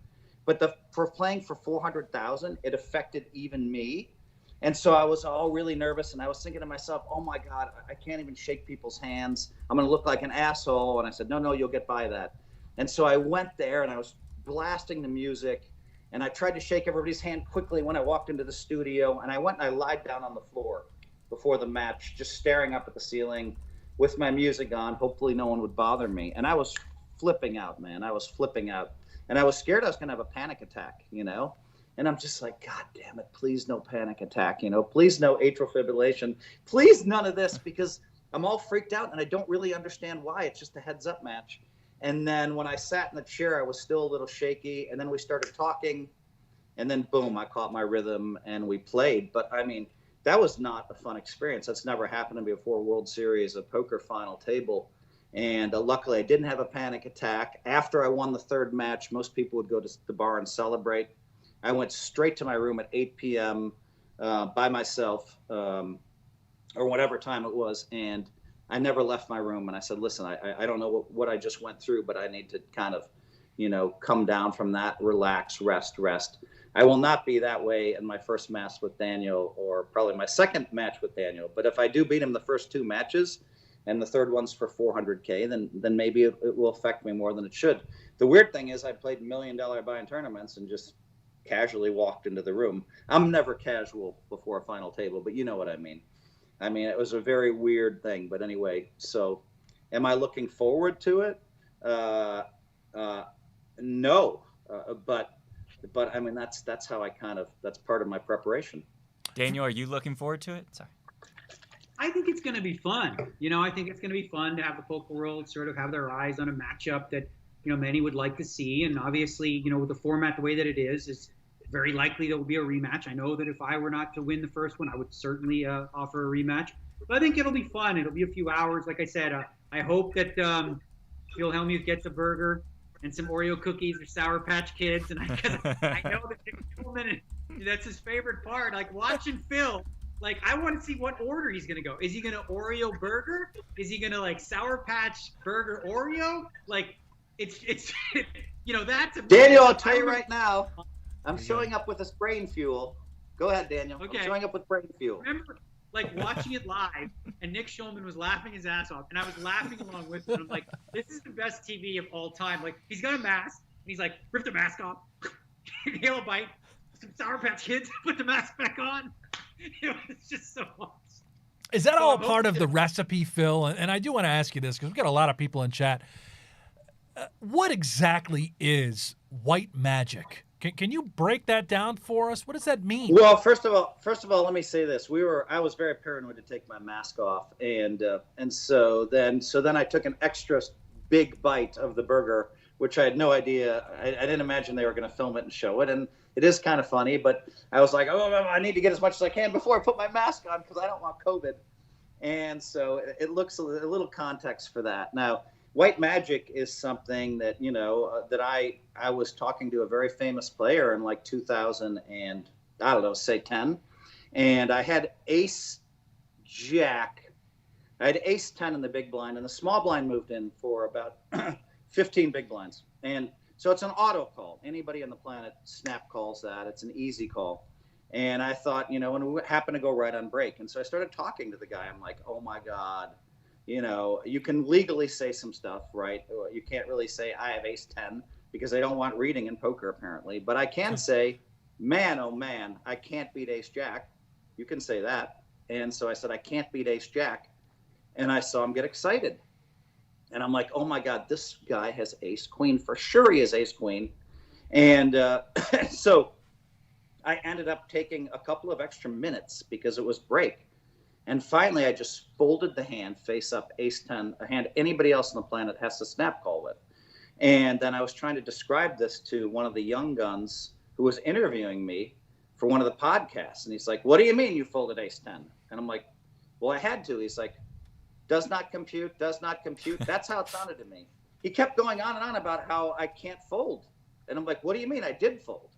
[SPEAKER 6] But for playing for 400,000, it affected even me. And so I was all really nervous, and I was thinking to myself, oh my God, I can't even shake people's hands. I'm going to look like an asshole. And I said, no, you'll get by that. And so I went there and I was blasting the music, and I tried to shake everybody's hand quickly when I walked into the studio. And I went and I lied down on the floor before the match, just staring up at the ceiling with my music on. Hopefully no one would bother me. And I was flipping out, man. I was flipping out. And I was scared I was going to have a panic attack, And I'm just like, God damn it, please no panic attack, please no atrial fibrillation, please none of this, because I'm all freaked out and I don't really understand why. It's just a heads up match. And then when I sat in the chair, I was still a little shaky. And then we started talking, and then boom, I caught my rhythm and we played. But that was not a fun experience. That's never happened to me before. World Series, a poker final table. And luckily I didn't have a panic attack. After I won the third match, most people would go to the bar and celebrate. I went straight to my room at 8 p.m. By myself, or whatever time it was. And I never left my room, and I said, listen, I don't know what I just went through, but I need to kind of, come down from that, relax, rest. I will not be that way in my first match with Daniel, or probably my second match with Daniel. But if I do beat him the first 2 matches, and the third one's for $400K, then maybe it will affect me more than it should. The weird thing is I played $1 million buy-in tournaments and just casually walked into the room. I'm never casual before a final table, but you know what I mean. It was a very weird thing, but anyway, so am I looking forward to it? No, but that's how that's part of my preparation.
[SPEAKER 4] Daniel, are you looking forward to it? Sorry.
[SPEAKER 7] I think it's going to be fun. I think it's going to be fun to have the poker world sort of have their eyes on a matchup that, many would like to see. And obviously, with the format the way that it is, it's very likely there will be a rematch. I know that if I were not to win the first one, I would certainly offer a rematch. But I think it'll be fun. It'll be a few hours. Like I said, I hope that Phil Hellmuth gets a burger. and some Oreo cookies or Sour Patch Kids, and I know that Nick Schulman, that's his favorite part. Like watching Phil, like I want to see what order he's gonna go. Is he gonna Oreo burger? Is he gonna like Sour Patch burger Oreo? Like it's that's a
[SPEAKER 6] Daniel, I'll tell you right now, I'm showing up with this brain fuel. Go ahead, Daniel.
[SPEAKER 7] Okay.
[SPEAKER 6] I'm showing up with brain fuel.
[SPEAKER 7] Remember, like watching it live, and Nick Schulman was laughing his ass off, and I was laughing along with him. I'm like, this is the best TV of all time. Like he's got a mask, and he's like, rip the mask off, inhale a bite, some Sour Patch Kids, put the mask back on. It's just so awesome.
[SPEAKER 5] Is that all part of the recipe, Phil? And I do want to ask you this because we've got a lot of people in chat. What exactly is white magic? Can you break that down for us? What does that mean?
[SPEAKER 6] Well, first of all, let me say this: I was very paranoid to take my mask off, and so then I took an extra big bite of the burger, which I had no idea. I didn't imagine they were going to film it and show it, and it is kind of funny. But I was like, oh, I need to get as much as I can before I put my mask on because I don't want COVID. And so it looks a little context for that now. White magic is something that, that I was talking to a very famous player in like 2000 and I don't know, say 10. And I had ace jack. I had ace 10 in the big blind and the small blind moved in for about 15 big blinds. And so it's an auto call. Anybody on the planet snap calls that. It's an easy call. And I thought, and we happened to go right on break. And so I started talking to the guy. I'm like, oh my God. You can legally say some stuff, right? You can't really say I have ace 10 because they don't want reading in poker apparently. But I can say, man, oh man, I can't beat ace jack. You can say that. And so I said, I can't beat ace jack. And I saw him get excited. And I'm like, oh my God, this guy has ace queen. For sure he has ace queen. And so I ended up taking a couple of extra minutes because it was break. And finally, I just folded the hand face up, ace 10, a hand anybody else on the planet has to snap call with. And then I was trying to describe this to one of the young guns who was interviewing me for one of the podcasts. And he's like, what do you mean you folded ace 10? And I'm like, well, I had to. He's like, does not compute. That's how it sounded to me. He kept going on and on about how I can't fold. And I'm like, what do you mean I did fold?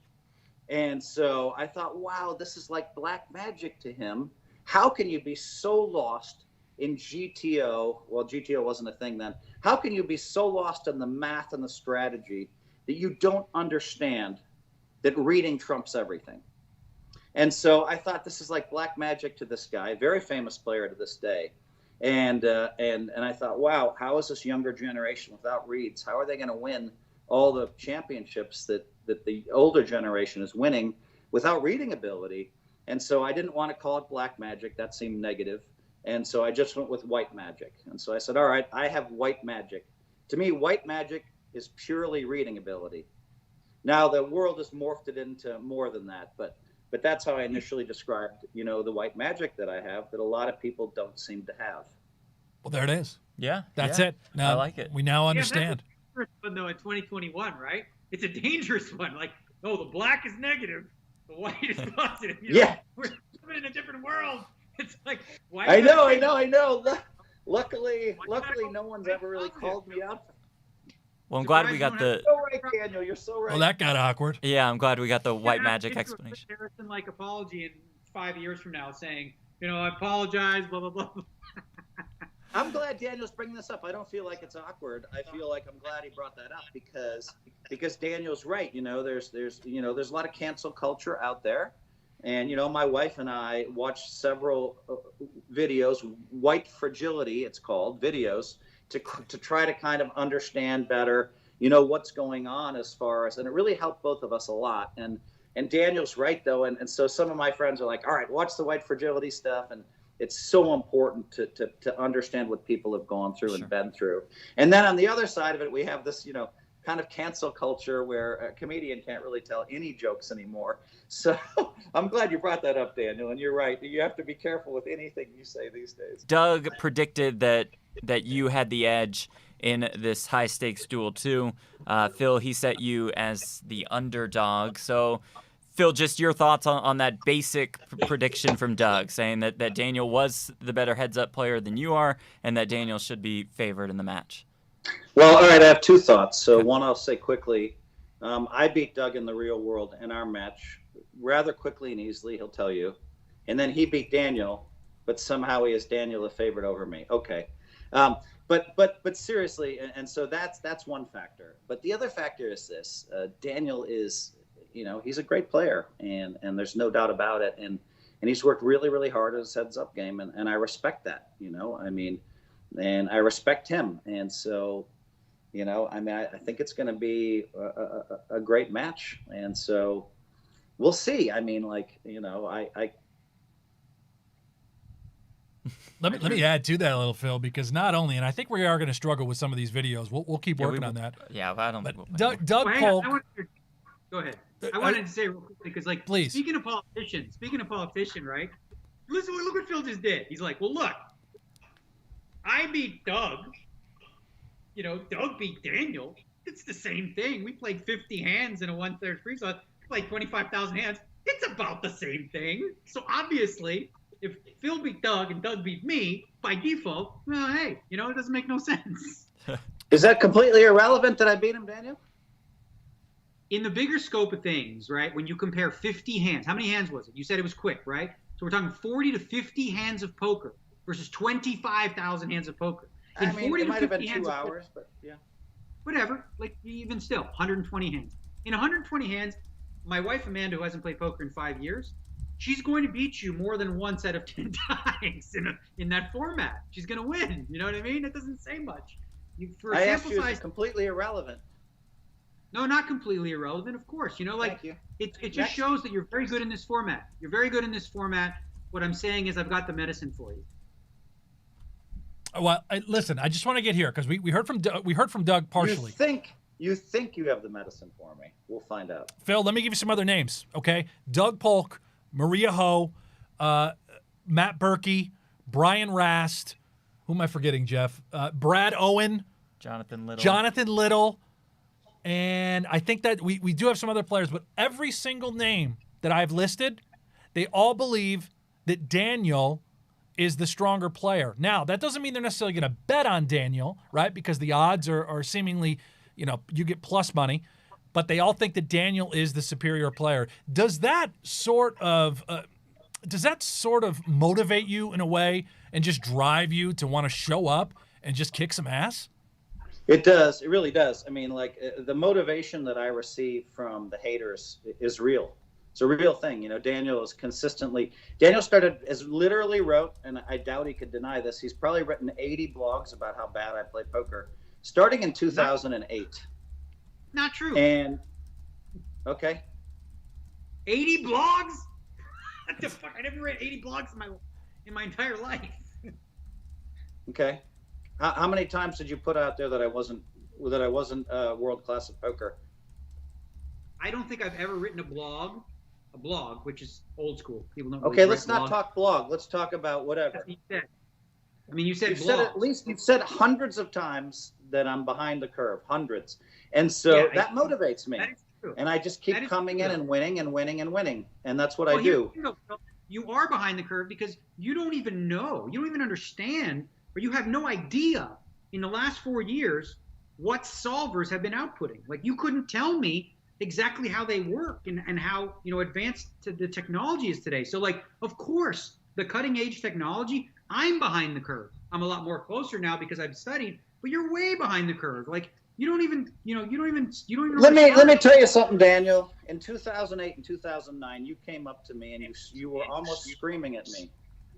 [SPEAKER 6] And so I thought, wow, this is like black magic to him. How can you be so lost in GTO? Well, GTO wasn't a thing then. How can you be so lost in the math and the strategy that you don't understand that reading trumps everything? And so I thought this is like black magic to this guy, very famous player to this day. And I thought, wow, how is this younger generation without reads? How are they going to win all the championships that the older generation is winning without reading ability? And so I didn't want to call it black magic. That seemed negative. And so I just went with white magic. And so I said, all right, I have white magic. To me, white magic is purely reading ability. Now the world has morphed it into more than that, but that's how I initially described, the white magic that I have that a lot of people don't seem to have.
[SPEAKER 5] Well, there it is.
[SPEAKER 4] Yeah.
[SPEAKER 5] That's
[SPEAKER 4] yeah.
[SPEAKER 5] it. Now,
[SPEAKER 4] I like it.
[SPEAKER 5] We now understand.
[SPEAKER 7] Yeah, that's a dangerous one, though, in 2021, right? It's a dangerous one. Like, oh, the black is negative. The white is positive. We're living in a different world. It's like, why?
[SPEAKER 6] I know. Luckily, no one's ever really called me out.
[SPEAKER 4] Well, I'm glad we got the.
[SPEAKER 6] You're so right, Daniel. You're so right.
[SPEAKER 5] Well, that got awkward.
[SPEAKER 4] Yeah, I'm glad we got the white magic explanation.
[SPEAKER 7] Like apology in 5 years from now, saying, I apologize, blah blah blah.
[SPEAKER 6] I'm glad Daniel's bringing this up. I don't feel like it's awkward. I feel like I'm glad he brought that up because Daniel's right. There's a lot of cancel culture out there, and my wife and I watched several videos, white fragility, it's called, videos to try to kind of understand better, what's going on as far as, and it really helped both of us a lot. And Daniel's right though, and so some of my friends are like, all right, watch the white fragility stuff, and it's so important to understand what people have gone through and been through. And then on the other side of it, we have this, kind of cancel culture where a comedian can't really tell any jokes anymore. So I'm glad you brought that up, Daniel. And you're right. You have to be careful with anything you say these days.
[SPEAKER 4] Doug predicted that you had the edge in this high stakes duel too. Phil, he set you as the underdog. So Phil, just your thoughts on that basic prediction from Doug, saying that Daniel was the better heads-up player than you are, and that Daniel should be favored in the match.
[SPEAKER 6] Well, all right, I have two thoughts. So one I'll say quickly. I beat Doug in the real world in our match rather quickly and easily, he'll tell you. And then he beat Daniel, but somehow he has Daniel a favorite over me. Okay. But seriously, and so that's one factor. But the other factor is this. Daniel is, he's a great player, and there's no doubt about it. And he's worked really, really hard at his heads-up game, and I respect that, and I respect him. And so, I think it's going to be a great match. And so we'll see. I
[SPEAKER 5] Let me add to that a little, Phil, because not only, and I think we are going to struggle with some of these videos. We'll keep working on that.
[SPEAKER 4] Yeah, I don't.
[SPEAKER 5] But
[SPEAKER 4] Doug
[SPEAKER 5] Polk.
[SPEAKER 7] Go ahead. I wanted to say real quickly because,
[SPEAKER 5] please.
[SPEAKER 7] Speaking of politician, right? Listen, look what Phil just did. He's like, well, look, I beat Doug. Doug beat Daniel. It's the same thing. We played 50 hands in a 1/3 free slot. We played 25,000 hands. It's about the same thing. So obviously, if Phil beat Doug and Doug beat me, by default, well, hey, it doesn't make no sense.
[SPEAKER 6] Is that completely irrelevant that I beat him, Daniel?
[SPEAKER 7] In the bigger scope of things, right, when you compare 50 hands, how many hands was it? You said it was quick, right? So we're talking 40 to 50 hands of poker versus 25,000 hands of poker.
[SPEAKER 6] It might have been 2 hours, but yeah.
[SPEAKER 7] Whatever, even still, 120 hands. In 120 hands, my wife Amanda, who hasn't played poker in 5 years, she's going to beat you more than once out of 10 times in that format. She's going to win. You know what I mean? It doesn't say much.
[SPEAKER 6] I asked you, is it completely irrelevant?
[SPEAKER 7] No, not completely irrelevant, of course.
[SPEAKER 6] Thank you.
[SPEAKER 7] It just shows that you're very good in this format. You're very good in this format. What I'm saying is I've got the medicine for you.
[SPEAKER 5] Well, listen, I just want to get here because we heard from Doug partially.
[SPEAKER 6] You think you have the medicine for me. We'll find out.
[SPEAKER 5] Phil, let me give you some other names, okay? Doug Polk, Maria Ho, Matt Berkey, Brian Rast. Who am I forgetting, Jeff? Brad Owen.
[SPEAKER 4] Jonathan
[SPEAKER 5] Little. And I think that we do have some other players, but every single name that I've listed, they all believe that Daniel is the stronger player. Now, that doesn't mean they're necessarily going to bet on Daniel, right? Because the odds are seemingly, you get plus money, but they all think that Daniel is the superior player. Does that sort of motivate you in a way and just drive you to want to show up and just kick some ass?
[SPEAKER 6] It does. It really does. The motivation that I receive from the haters is real. It's a real thing. Daniel started as literally wrote, and I doubt he could deny this. He's probably written 80 blogs about how bad I play poker, starting in 2008.
[SPEAKER 7] Not true.
[SPEAKER 6] And okay.
[SPEAKER 7] 80 blogs? What the fuck? I never read 80 blogs in my entire life.
[SPEAKER 6] Okay. How many times did you put out there that I wasn't world class at poker?
[SPEAKER 7] I don't think I've ever written a blog, which is old school. People don't.
[SPEAKER 6] Okay, let's not talk blog. Let's talk about whatever.
[SPEAKER 7] You said
[SPEAKER 6] you've said at least you've said hundreds of times that I'm behind the curve, hundreds, and so that motivates me. That is true. And I just keep coming in and winning and winning and winning, and that's what I do.
[SPEAKER 7] You are behind the curve because you don't even know, you don't even understand, or you have no idea in the last 4 years what solvers have been outputting. You couldn't tell me exactly how they work and how advanced the technology is today. So of course, the cutting edge technology, I'm behind the curve. I'm a lot more closer now because I've studied, but you're way behind the curve. You don't even
[SPEAKER 6] Let me tell you something, Daniel. In 2008 and 2009, you came up to me and you were almost screaming at me.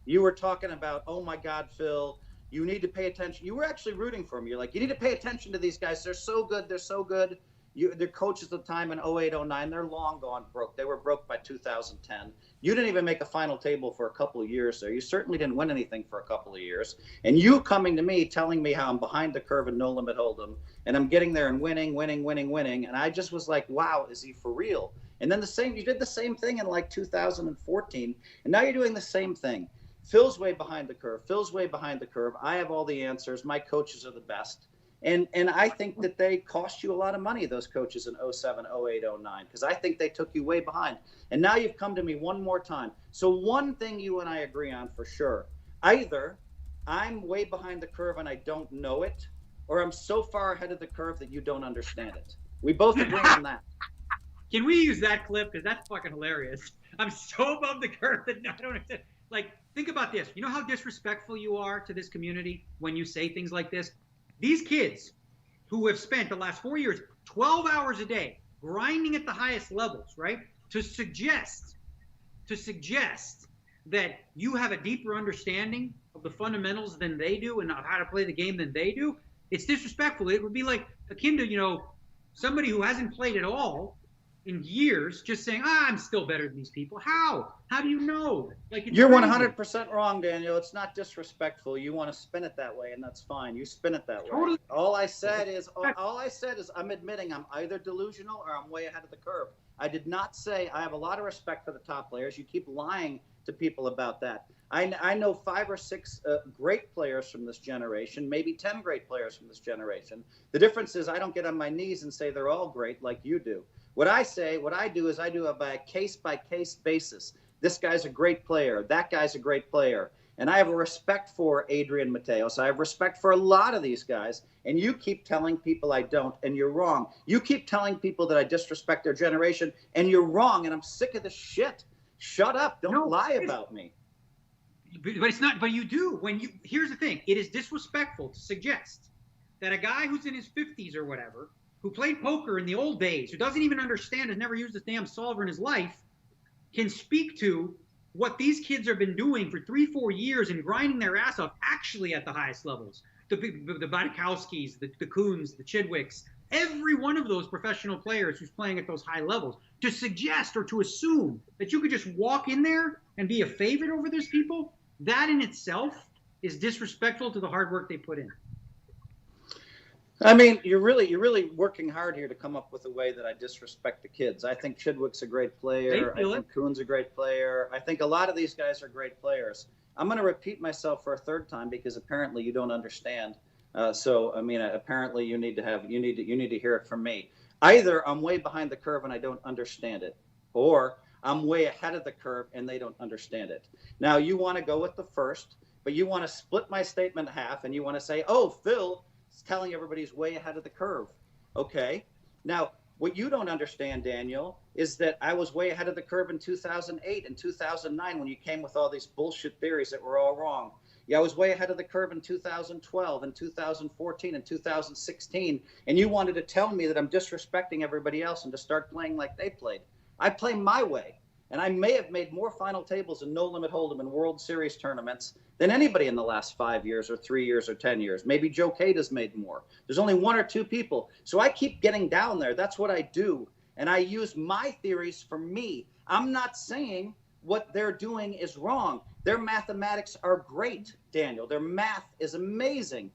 [SPEAKER 6] You were talking about, oh my God, Phil, you need to pay attention. You were actually rooting for me. You're like, you need to pay attention to these guys. They're so good. They're so good. Their coaches at the time in 08, 09, they're long gone broke. They were broke by 2010. You didn't even make a final table for a couple of years there. You certainly didn't win anything for a couple of years. And you coming to me telling me how I'm behind the curve in No Limit Hold'em, and I'm getting there and winning. And I just was like, wow, is he for real? And then you did the same thing in 2014. And now you're doing the same thing. Phil's way behind the curve. I have all the answers. My coaches are the best. And I think that they cost you a lot of money, those coaches in 07, 08, 09, because I think they took you way behind. And now you've come to me one more time. So one thing you and I agree on for sure. Either I'm way behind the curve and I don't know it, or I'm so far ahead of the curve that you don't understand it. We both agree on that.
[SPEAKER 7] Can we use that clip? Because that's fucking hilarious. I'm so above the curve that I don't understand. Like, think about this. You know how disrespectful you are to this community when you say things like this? These kids who have spent the last 4 years, 12 hours a day, grinding at the highest levels, right? To suggest that you have a deeper understanding of the fundamentals than they do and of how to play the game than they do, it's disrespectful. It would be like akin to, somebody who hasn't played at all in years just saying, I'm still better than these people. How? How do you know? Like,
[SPEAKER 6] you're 100% wrong, Daniel. It's not disrespectful. You want to spin it that way, and that's fine. You spin it that way.
[SPEAKER 7] Totally.
[SPEAKER 6] All I said is I'm admitting I'm either delusional or I'm way ahead of the curve. I did not say I have a lot of respect for the top players. You keep lying to people about that. I know 5 or 6 great players from this generation, maybe 10 great players from this generation. The difference is I don't get on my knees and say they're all great like you do. What I do is I do it by a case-by-case basis. This guy's a great player. That guy's a great player. And I have a respect for Adrian Mateos. I have respect for a lot of these guys. And you keep telling people I don't, and you're wrong. You keep telling people that I disrespect their generation, and you're wrong. And I'm sick of this shit. Shut up. Don't lie about me.
[SPEAKER 7] But it's not. But you do. Here's the thing. It is disrespectful to suggest that a guy who's in his 50s or whatever, who played poker in the old days, who doesn't even understand, has never used this damn solver in his life, can speak to what these kids have been doing for 3-4 years and grinding their ass off actually at the highest levels. The Badikowskis, the Kuhns, the Chidwicks, every one of those professional players who's playing at those high levels, to suggest or to assume that you could just walk in there and be a favorite over those people, that in itself is disrespectful to the hard work they put in.
[SPEAKER 6] I mean, you're really working hard here to come up with a way that I disrespect the kids. I think Chidwick's a great player. I think Kuhn's a great player. I think a lot of these guys are great players. I'm going to repeat myself for a third time because apparently you don't understand. Apparently you need to hear it from me. Either I'm way behind the curve and I don't understand it, or I'm way ahead of the curve and they don't understand it. Now you want to go with the first, but you want to split my statement in half and you want to say, oh, Phil is telling everybody he's way ahead of the curve. Okay. Now, what you don't understand, Daniel, is that I was way ahead of the curve in 2008 and 2009 when you came with all these bullshit theories that were all wrong. Yeah, I was way ahead of the curve in 2012 and 2014 and 2016, and you wanted to tell me that I'm disrespecting everybody else and to start playing like they played. I play my way, and I may have made more final tables in No Limit Hold'em and World Series tournaments than anybody in the last 5 years or 3 years or 10 years. Maybe Joe Cada's made more. There's only 1 or 2 people. So I keep getting down there. That's what I do. And I use my theories for me. I'm not saying what they're doing is wrong. Their mathematics are great, Daniel. Their math is amazing.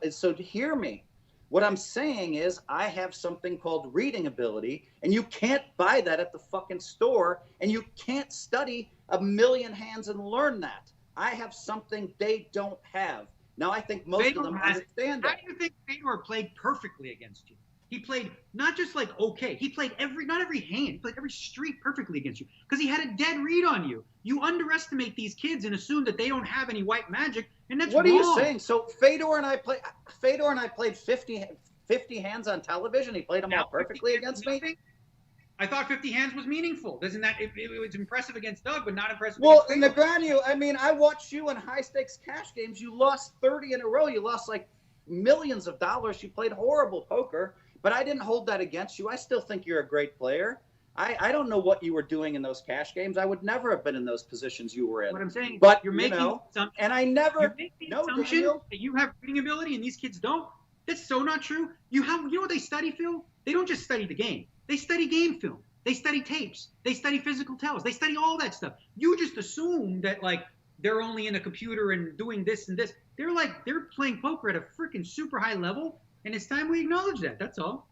[SPEAKER 6] So to hear me, what I'm saying is I have something called reading ability, and you can't buy that at the fucking store, and you can't study a million hands and learn that. I have something they don't have. Now, I think most of them understand that.
[SPEAKER 7] How do you think Fedor played perfectly against you? He played not just like okay. He played not every hand. He played every street perfectly against you because he had a dead read on you. You underestimate these kids and assume that they don't have any white magic, and that's
[SPEAKER 6] what
[SPEAKER 7] wrong.
[SPEAKER 6] Are you saying? So Fedor and I played 50 hands on television. He played them all perfectly against me.
[SPEAKER 7] I thought 50 hands was meaningful. Doesn't that it was impressive against Doug, but not impressive
[SPEAKER 6] against
[SPEAKER 7] Fedor.
[SPEAKER 6] Negreanu, I mean, I watched you in high stakes cash games. You lost 30 in a row. You lost like millions of dollars. You played horrible poker. But I didn't hold that against you. I still think you're a great player. I don't know what you were doing in those cash games. I would never have been in those positions you were in.
[SPEAKER 7] What I'm saying,
[SPEAKER 6] but
[SPEAKER 7] you're making assumptions.
[SPEAKER 6] And I never
[SPEAKER 7] you're making assumption that you have reading ability and these kids don't. That's so not true. You know what they study, Phil? They don't just study the game. They study game film. They study tapes. They study physical tells. They study all that stuff. You just assume that like they're only in a computer and doing this and this. They're playing poker at a freaking super high level. And it's time we acknowledge that. That's all.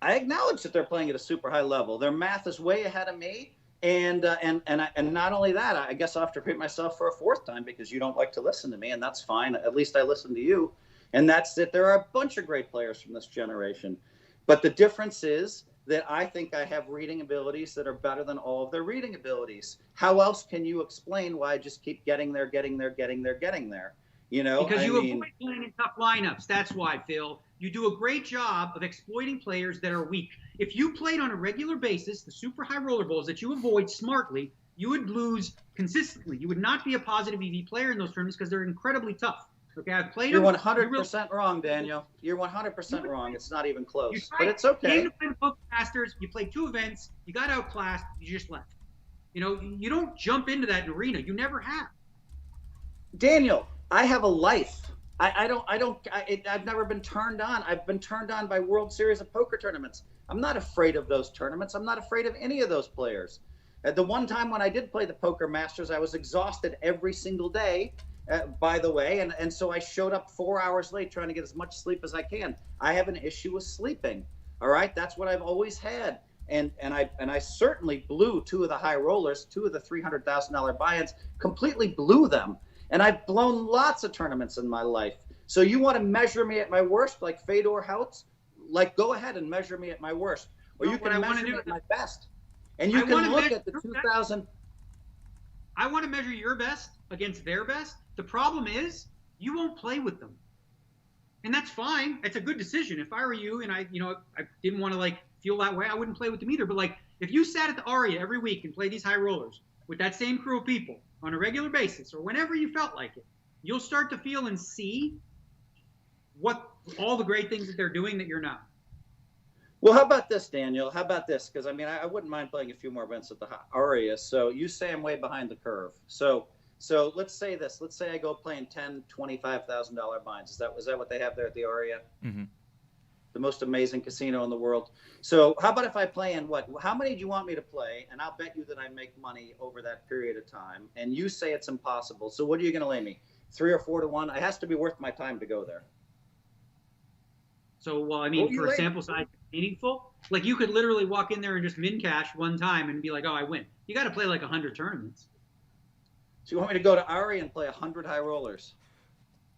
[SPEAKER 6] I acknowledge that they're playing at a super high level. Their math is way ahead of me. And not only that, I guess I'll have to repeat myself for a 4th time because you don't like to listen to me, and that's fine. At least I listen to you. And that's that there are a bunch of great players from this generation. But the difference is that I think I have reading abilities that are better than all of their reading abilities. How else can you explain why I just keep getting there? You know,
[SPEAKER 7] because you avoid playing in tough lineups. That's why, Phil. You do a great job of exploiting players that are weak. If you played on a regular basis, the super high roller bowls that you avoid smartly, you would lose consistently. You would not be a positive EV player in those tournaments because they're incredibly tough. Okay, I've played.
[SPEAKER 6] You're 100% wrong, Daniel. You're 100% wrong. It's not even close, but it's okay.
[SPEAKER 7] You came to play the Poker Masters. You played 2 events. You got outclassed. You just left. You know, you don't jump into that arena. You never have.
[SPEAKER 6] Daniel, I have a life. I've never been turned on. I've been turned on by World Series of Poker tournaments. I'm not afraid of those tournaments. I'm not afraid of any of those players. At the one time when I did play the Poker Masters, I was exhausted every single day, by the way, and so I showed up 4 hours late trying to get as much sleep as I can. I have an issue with sleeping. All right, that's what I've always had. And I certainly blew 2 of the high rollers, 2 of the $300,000 buy-ins, completely blew them. And I've blown lots of tournaments in my life. So you want to measure me at my worst, like Fedor Houts? Like, go ahead and measure me at my worst. Or you can measure me at my best. And you can look at the 2000.
[SPEAKER 7] I want to measure your best against their best. The problem is you won't play with them. And that's fine. It's a good decision. If I were you and I didn't want to like feel that way, I wouldn't play with them either. But like if you sat at the Aria every week and played these high rollers with that same crew of people on a regular basis or whenever you felt like it, you'll start to feel and see what all the great things that they're doing that you're not.
[SPEAKER 6] Well, how about this, Daniel? How about this? Because, I mean, I wouldn't mind playing a few more events at the Aria. So you say I'm way behind the curve. So let's say this. Let's say I go playing $10,000, $25,000 binds. Is that what they have there at the Aria?
[SPEAKER 4] Mm-hmm.
[SPEAKER 6] The most amazing casino in the world. So how about if I play in what? How many do you want me to play? And I'll bet you that I make money over that period of time. And you say it's impossible. So what are you going to lay me? 3 or 4 to 1? It has to be worth my time to go there.
[SPEAKER 7] So, well, I mean, for a sample size meaningful, like you could literally walk in there and just min cash one time and be like, oh, I win. You got to play like 100 tournaments.
[SPEAKER 6] So you want me to go to Ari and play 100 high rollers?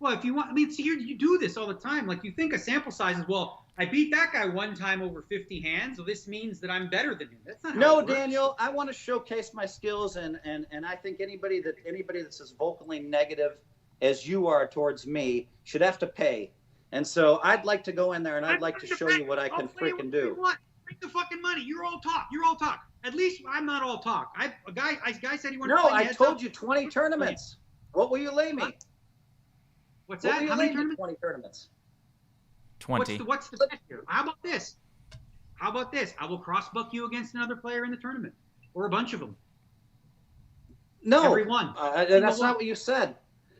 [SPEAKER 7] Well, if you want, I mean, see, you do this all the time. Like you think a sample size is, well, I beat that guy one time over 50 hands, so this means that I'm better than him. That's not how it works.
[SPEAKER 6] Daniel, I want to showcase my skills, and I think anybody that's as vocally negative as you are towards me should have to pay. And so I'd like to go in there and I'd like to show you what I can freaking do.
[SPEAKER 7] Bring the fucking money. You're all talk. You're all talk. At least I'm not all talk. A guy said he wanted to play.
[SPEAKER 6] No, I told you 20 tournaments. What will you lay me?
[SPEAKER 7] What's that? How many tournaments?
[SPEAKER 6] 20 tournaments.
[SPEAKER 4] 20.
[SPEAKER 7] What's the bet here? How about this? I will cross-buck you against another player in the tournament. Or a bunch of them.
[SPEAKER 6] No.
[SPEAKER 7] Every one.
[SPEAKER 6] That's not what you said.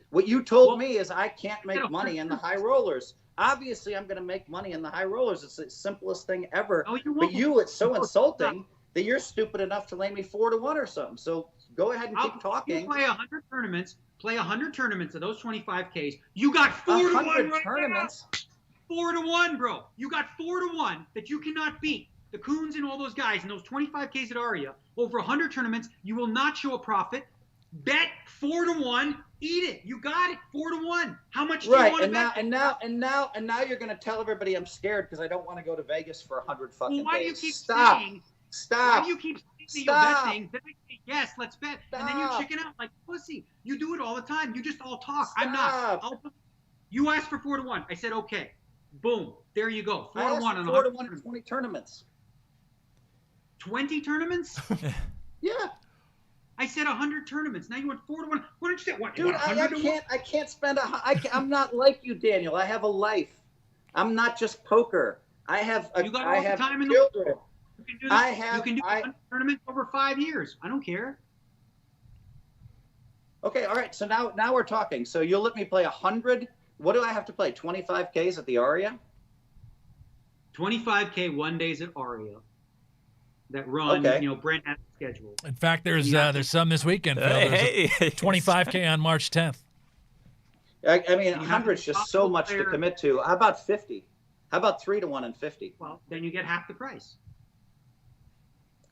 [SPEAKER 6] What you told me is I can't make money in the high rollers. Obviously, I'm going to make money in the high rollers. It's the simplest thing ever.
[SPEAKER 7] No, you
[SPEAKER 6] won't. But it's so insulting that you're stupid enough to lay me 4 to 1 or something. So go ahead and keep talking.
[SPEAKER 7] You play 100 tournaments. Play 100 tournaments of those 25Ks. You got 4 to 1 right tournaments. Now. 4 to 1, bro. You got 4 to 1 that you cannot beat. The Coons and all those guys in those 25Ks at Aria over 100 tournaments. You will not show a profit. Bet 4 to 1. Eat it. You got it. 4 to 1. How much do you want to bet?
[SPEAKER 6] And now you're going to tell everybody I'm scared because I don't want to go to Vegas for 100 fucking days.
[SPEAKER 7] Why do you keep
[SPEAKER 6] Stop.
[SPEAKER 7] saying?
[SPEAKER 6] Stop.
[SPEAKER 7] Why do you keep saying that you're betting? Then I say yes, let's bet. Stop. And then you chicken out like pussy. You do it all the time. You just all talk.
[SPEAKER 6] Stop.
[SPEAKER 7] I'm not. You asked for 4 to 1. I said okay. Boom. There you go. 4 to 1 on
[SPEAKER 6] 4 to 1 in 20 tournaments.
[SPEAKER 7] 20 tournaments?
[SPEAKER 6] Yeah.
[SPEAKER 7] I said 100 tournaments. Now you want 4 to 1. What did you say? What?
[SPEAKER 6] Dude, I can't spend I'm not like you, Daniel. I have a life. I'm not just poker. I have
[SPEAKER 7] you got all the time in the
[SPEAKER 6] children.
[SPEAKER 7] You can do this. You can do 100 tournaments over 5 years. I don't care.
[SPEAKER 6] Okay, all right. So now we're talking. So you'll let me play 100. What do I have to play? 25Ks at the Aria?
[SPEAKER 7] 25K 1 days at Aria. That run, Brent has scheduled.
[SPEAKER 5] In fact, there's some this weekend, Phil. There's 25K on March 10th.
[SPEAKER 6] I mean, 100 is just so much to commit to. How about 50? How about 3 to 1 and 50?
[SPEAKER 7] Well, then you get half the price.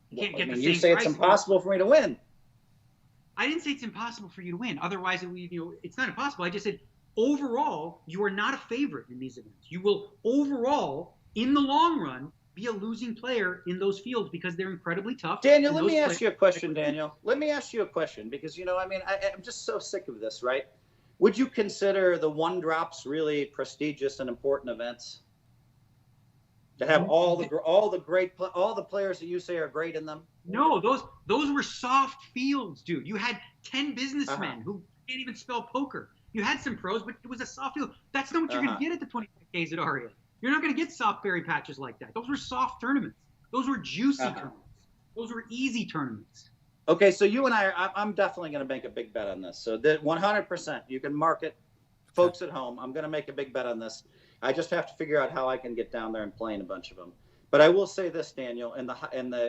[SPEAKER 7] You can't get the same
[SPEAKER 6] you say
[SPEAKER 7] price.
[SPEAKER 6] It's impossible for me to win.
[SPEAKER 7] I didn't say it's impossible for you to win. Otherwise, it's not impossible. I just said overall, you are not a favorite in these events. You will overall, in the long run, be a losing player in those fields because they're incredibly tough.
[SPEAKER 6] Daniel, let me ask you a question, Daniel. Let me ask you a question because, I'm just so sick of this, right? Would you consider the one drops really prestigious and important events? To have all the players that you say are great in them?
[SPEAKER 7] No, those were soft fields, dude. You had 10 businessmen who can't even spell poker. You had some pros, but it was a soft field. That's not what you're going to get at the 25Ks at Aria. You're not going to get soft berry patches like that. Those were soft tournaments. Those were juicy tournaments. Those were easy tournaments.
[SPEAKER 6] Okay, so you and I'm definitely going to make a big bet on this. So that 100%, you can mark it. Folks at home, I'm going to make a big bet on this. I just have to figure out how I can get down there and play in a bunch of them. But I will say this, Daniel,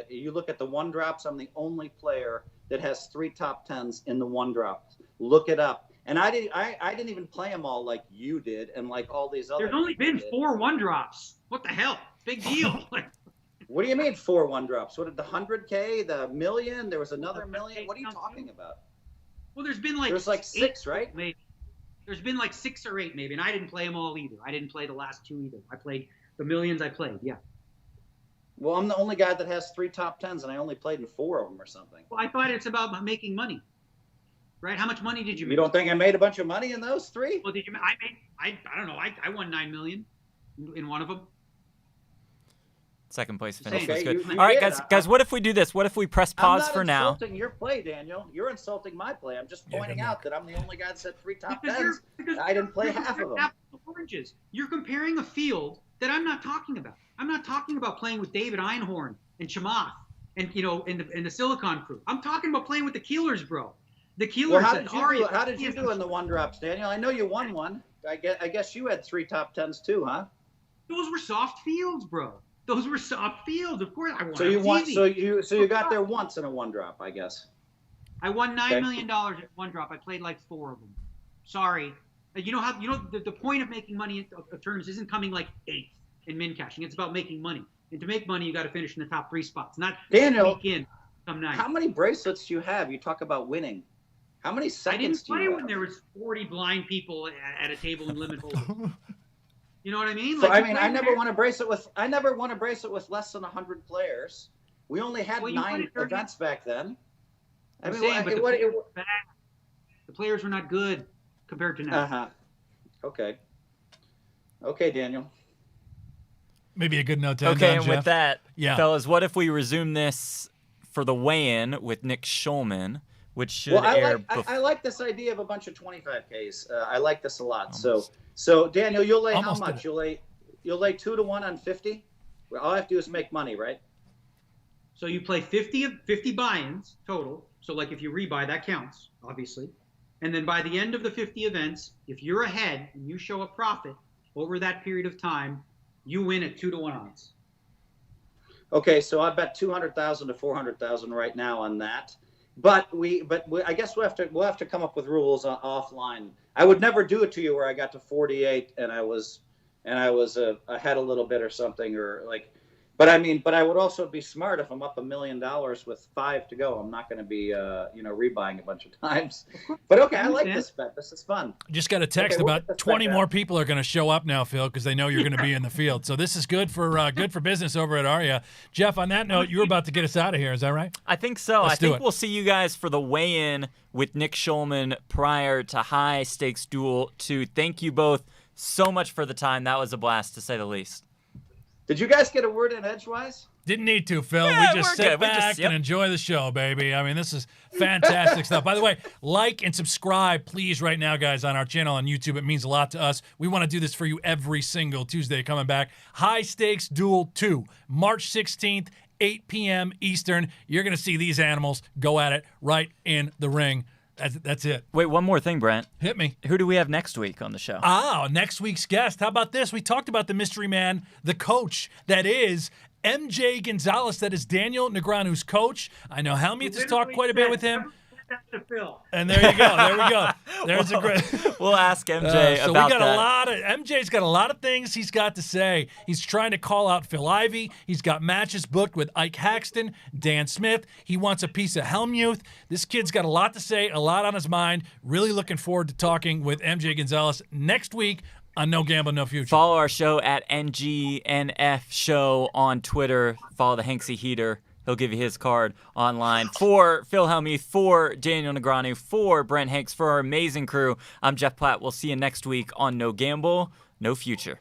[SPEAKER 6] you look at the one drops, I'm the only player that has 3 top 10s in the one drops. Look it up. And I didn't even play them all like you did and like all these other.
[SPEAKER 7] There's only been 4 one drops. What the hell? Big deal.
[SPEAKER 6] What do you mean 4 one drops? What did the 100K, the million? There was another million. What are you talking about?
[SPEAKER 7] Well, there's been like
[SPEAKER 6] 6, right?
[SPEAKER 7] Maybe. There's been like 6 or 8 maybe, and I didn't play them all either. I didn't play the last 2 either. I played the millions I played. Yeah.
[SPEAKER 6] Well, I'm the only guy that has 3 top 10s, and I only played in 4 of them or something.
[SPEAKER 7] Well, I thought it's about making money, right? How much money did you make?
[SPEAKER 6] You don't think I made a bunch of money in those 3?
[SPEAKER 7] Well, did you? I don't know. I won 9 million in one of them.
[SPEAKER 4] Second place finish
[SPEAKER 6] Okay,
[SPEAKER 4] was good.
[SPEAKER 6] you
[SPEAKER 4] All right,
[SPEAKER 6] did.
[SPEAKER 4] guys, what if we do this? What if we press pause for now?
[SPEAKER 6] I'm not insulting your play, Daniel. You're insulting my play. I'm just pointing out that I'm the only guy that said 3 top 10s. I didn't play half of them.
[SPEAKER 7] Apples to oranges. You're comparing a field that I'm not talking about. I'm not talking about playing with David Einhorn and Chamath and in the Silicon Crew. I'm talking about playing with the Keelers, bro. The Keelers.
[SPEAKER 6] Well, how did you do in the one drops, Daniel? I know you won one. I guess you had 3 top 10s too, huh?
[SPEAKER 7] Those were soft fields, bro. Those were soft fields. Of course, I won.
[SPEAKER 6] So you won. So you got there once in a one drop, I guess.
[SPEAKER 7] I won $9 million at one drop. I played like 4 of them. Sorry. The point of making money at tournaments isn't coming like 8th in min cashing. It's about making money. And to make money, you got to finish in the top 3 spots, not
[SPEAKER 6] Daniel,
[SPEAKER 7] sneak in some night.
[SPEAKER 6] How many bracelets do you have? You talk about winning. How many seconds do you have?
[SPEAKER 7] I didn't play when there was 40 blind people at a table in limit hold'em. You know what I mean?
[SPEAKER 6] So I never won a bracelet with less than 100 players. We only had 9 events back then.
[SPEAKER 7] The players were not good compared to now.
[SPEAKER 6] Okay, Daniel.
[SPEAKER 5] Maybe a good note to end
[SPEAKER 4] Okay,
[SPEAKER 5] on,
[SPEAKER 4] and
[SPEAKER 5] Jeff.
[SPEAKER 4] with that, fellas, what if we resume this for the weigh-in with Nick Schulman, which should air
[SPEAKER 6] I like this idea of a bunch of 25Ks. I like this a lot. So Daniel, you'll lay how much? You'll lay 2 to 1 on 50. All I have to do is make money, right?
[SPEAKER 7] So you play 50 buy-ins total. So like if you rebuy, that counts, obviously. And then by the end of the 50 events, if you're ahead and you show a profit over that period of time, you win at 2 to 1 odds.
[SPEAKER 6] Okay, so I bet 200,000 to 400,000 right now on that. But I guess we'll have to come up with rules offline. I would never do it to you where I got to 48 and I was ahead a little bit or something, or like. But I would also be smart if I'm up $1 million with 5 to go. I'm not going to be rebuying a bunch of times. But okay, I like this bet. This is fun.
[SPEAKER 5] Just got a text about 20 more people are going to show up now, Phil, because they know you're going to be in the field. So this is good for business over at Aria. Jeff, on that note, you were about to get us out of here. Is that right?
[SPEAKER 4] I think so. I think we'll see you guys for the weigh-in with Nick Schulman prior to High Stakes Duel 2. Thank you both so much for the time. That was a blast, to say the least.
[SPEAKER 6] Did you guys get a word in edgewise?
[SPEAKER 5] Didn't need to, Phil.
[SPEAKER 4] Yeah,
[SPEAKER 5] we just sit back and enjoy the show, baby. I mean, this is fantastic stuff. By the way, like and subscribe, please, right now, guys, on our channel on YouTube. It means a lot to us. We want to do this for you every single Tuesday coming back. High Stakes Duel 2, March 16th, 8 p.m. Eastern. You're going to see these animals go at it right in the ring. That's it.
[SPEAKER 4] Wait, one more thing, Brent.
[SPEAKER 5] Hit me.
[SPEAKER 4] Who do we have next week on the show?
[SPEAKER 5] Next week's guest. How about this? We talked about the mystery man, the coach, that is MJ Gonzalez. That is Daniel Negreanu's coach. I know Hellmuth has talked quite a bit with him. And there you go. There we go. There's a great.
[SPEAKER 4] We'll ask MJ
[SPEAKER 5] so
[SPEAKER 4] about
[SPEAKER 5] we got
[SPEAKER 4] that.
[SPEAKER 5] MJ's got a lot of things he's got to say. He's trying to call out Phil Ivey. He's got matches booked with Ike Haxton, Dan Smith. He wants a piece of Hellmuth. This kid's got a lot to say, a lot on his mind. Really looking forward to talking with MJ Gonzalez next week on No Gamble, No Future.
[SPEAKER 4] Follow our show at NGNF Show on Twitter. Follow the Hanksy Heater He'll give you his card online. For Phil Hellmuth, for Daniel Negreanu, for Brent Hanks, for our amazing crew, I'm Jeff Platt. We'll see you next week on No Gamble, No Future.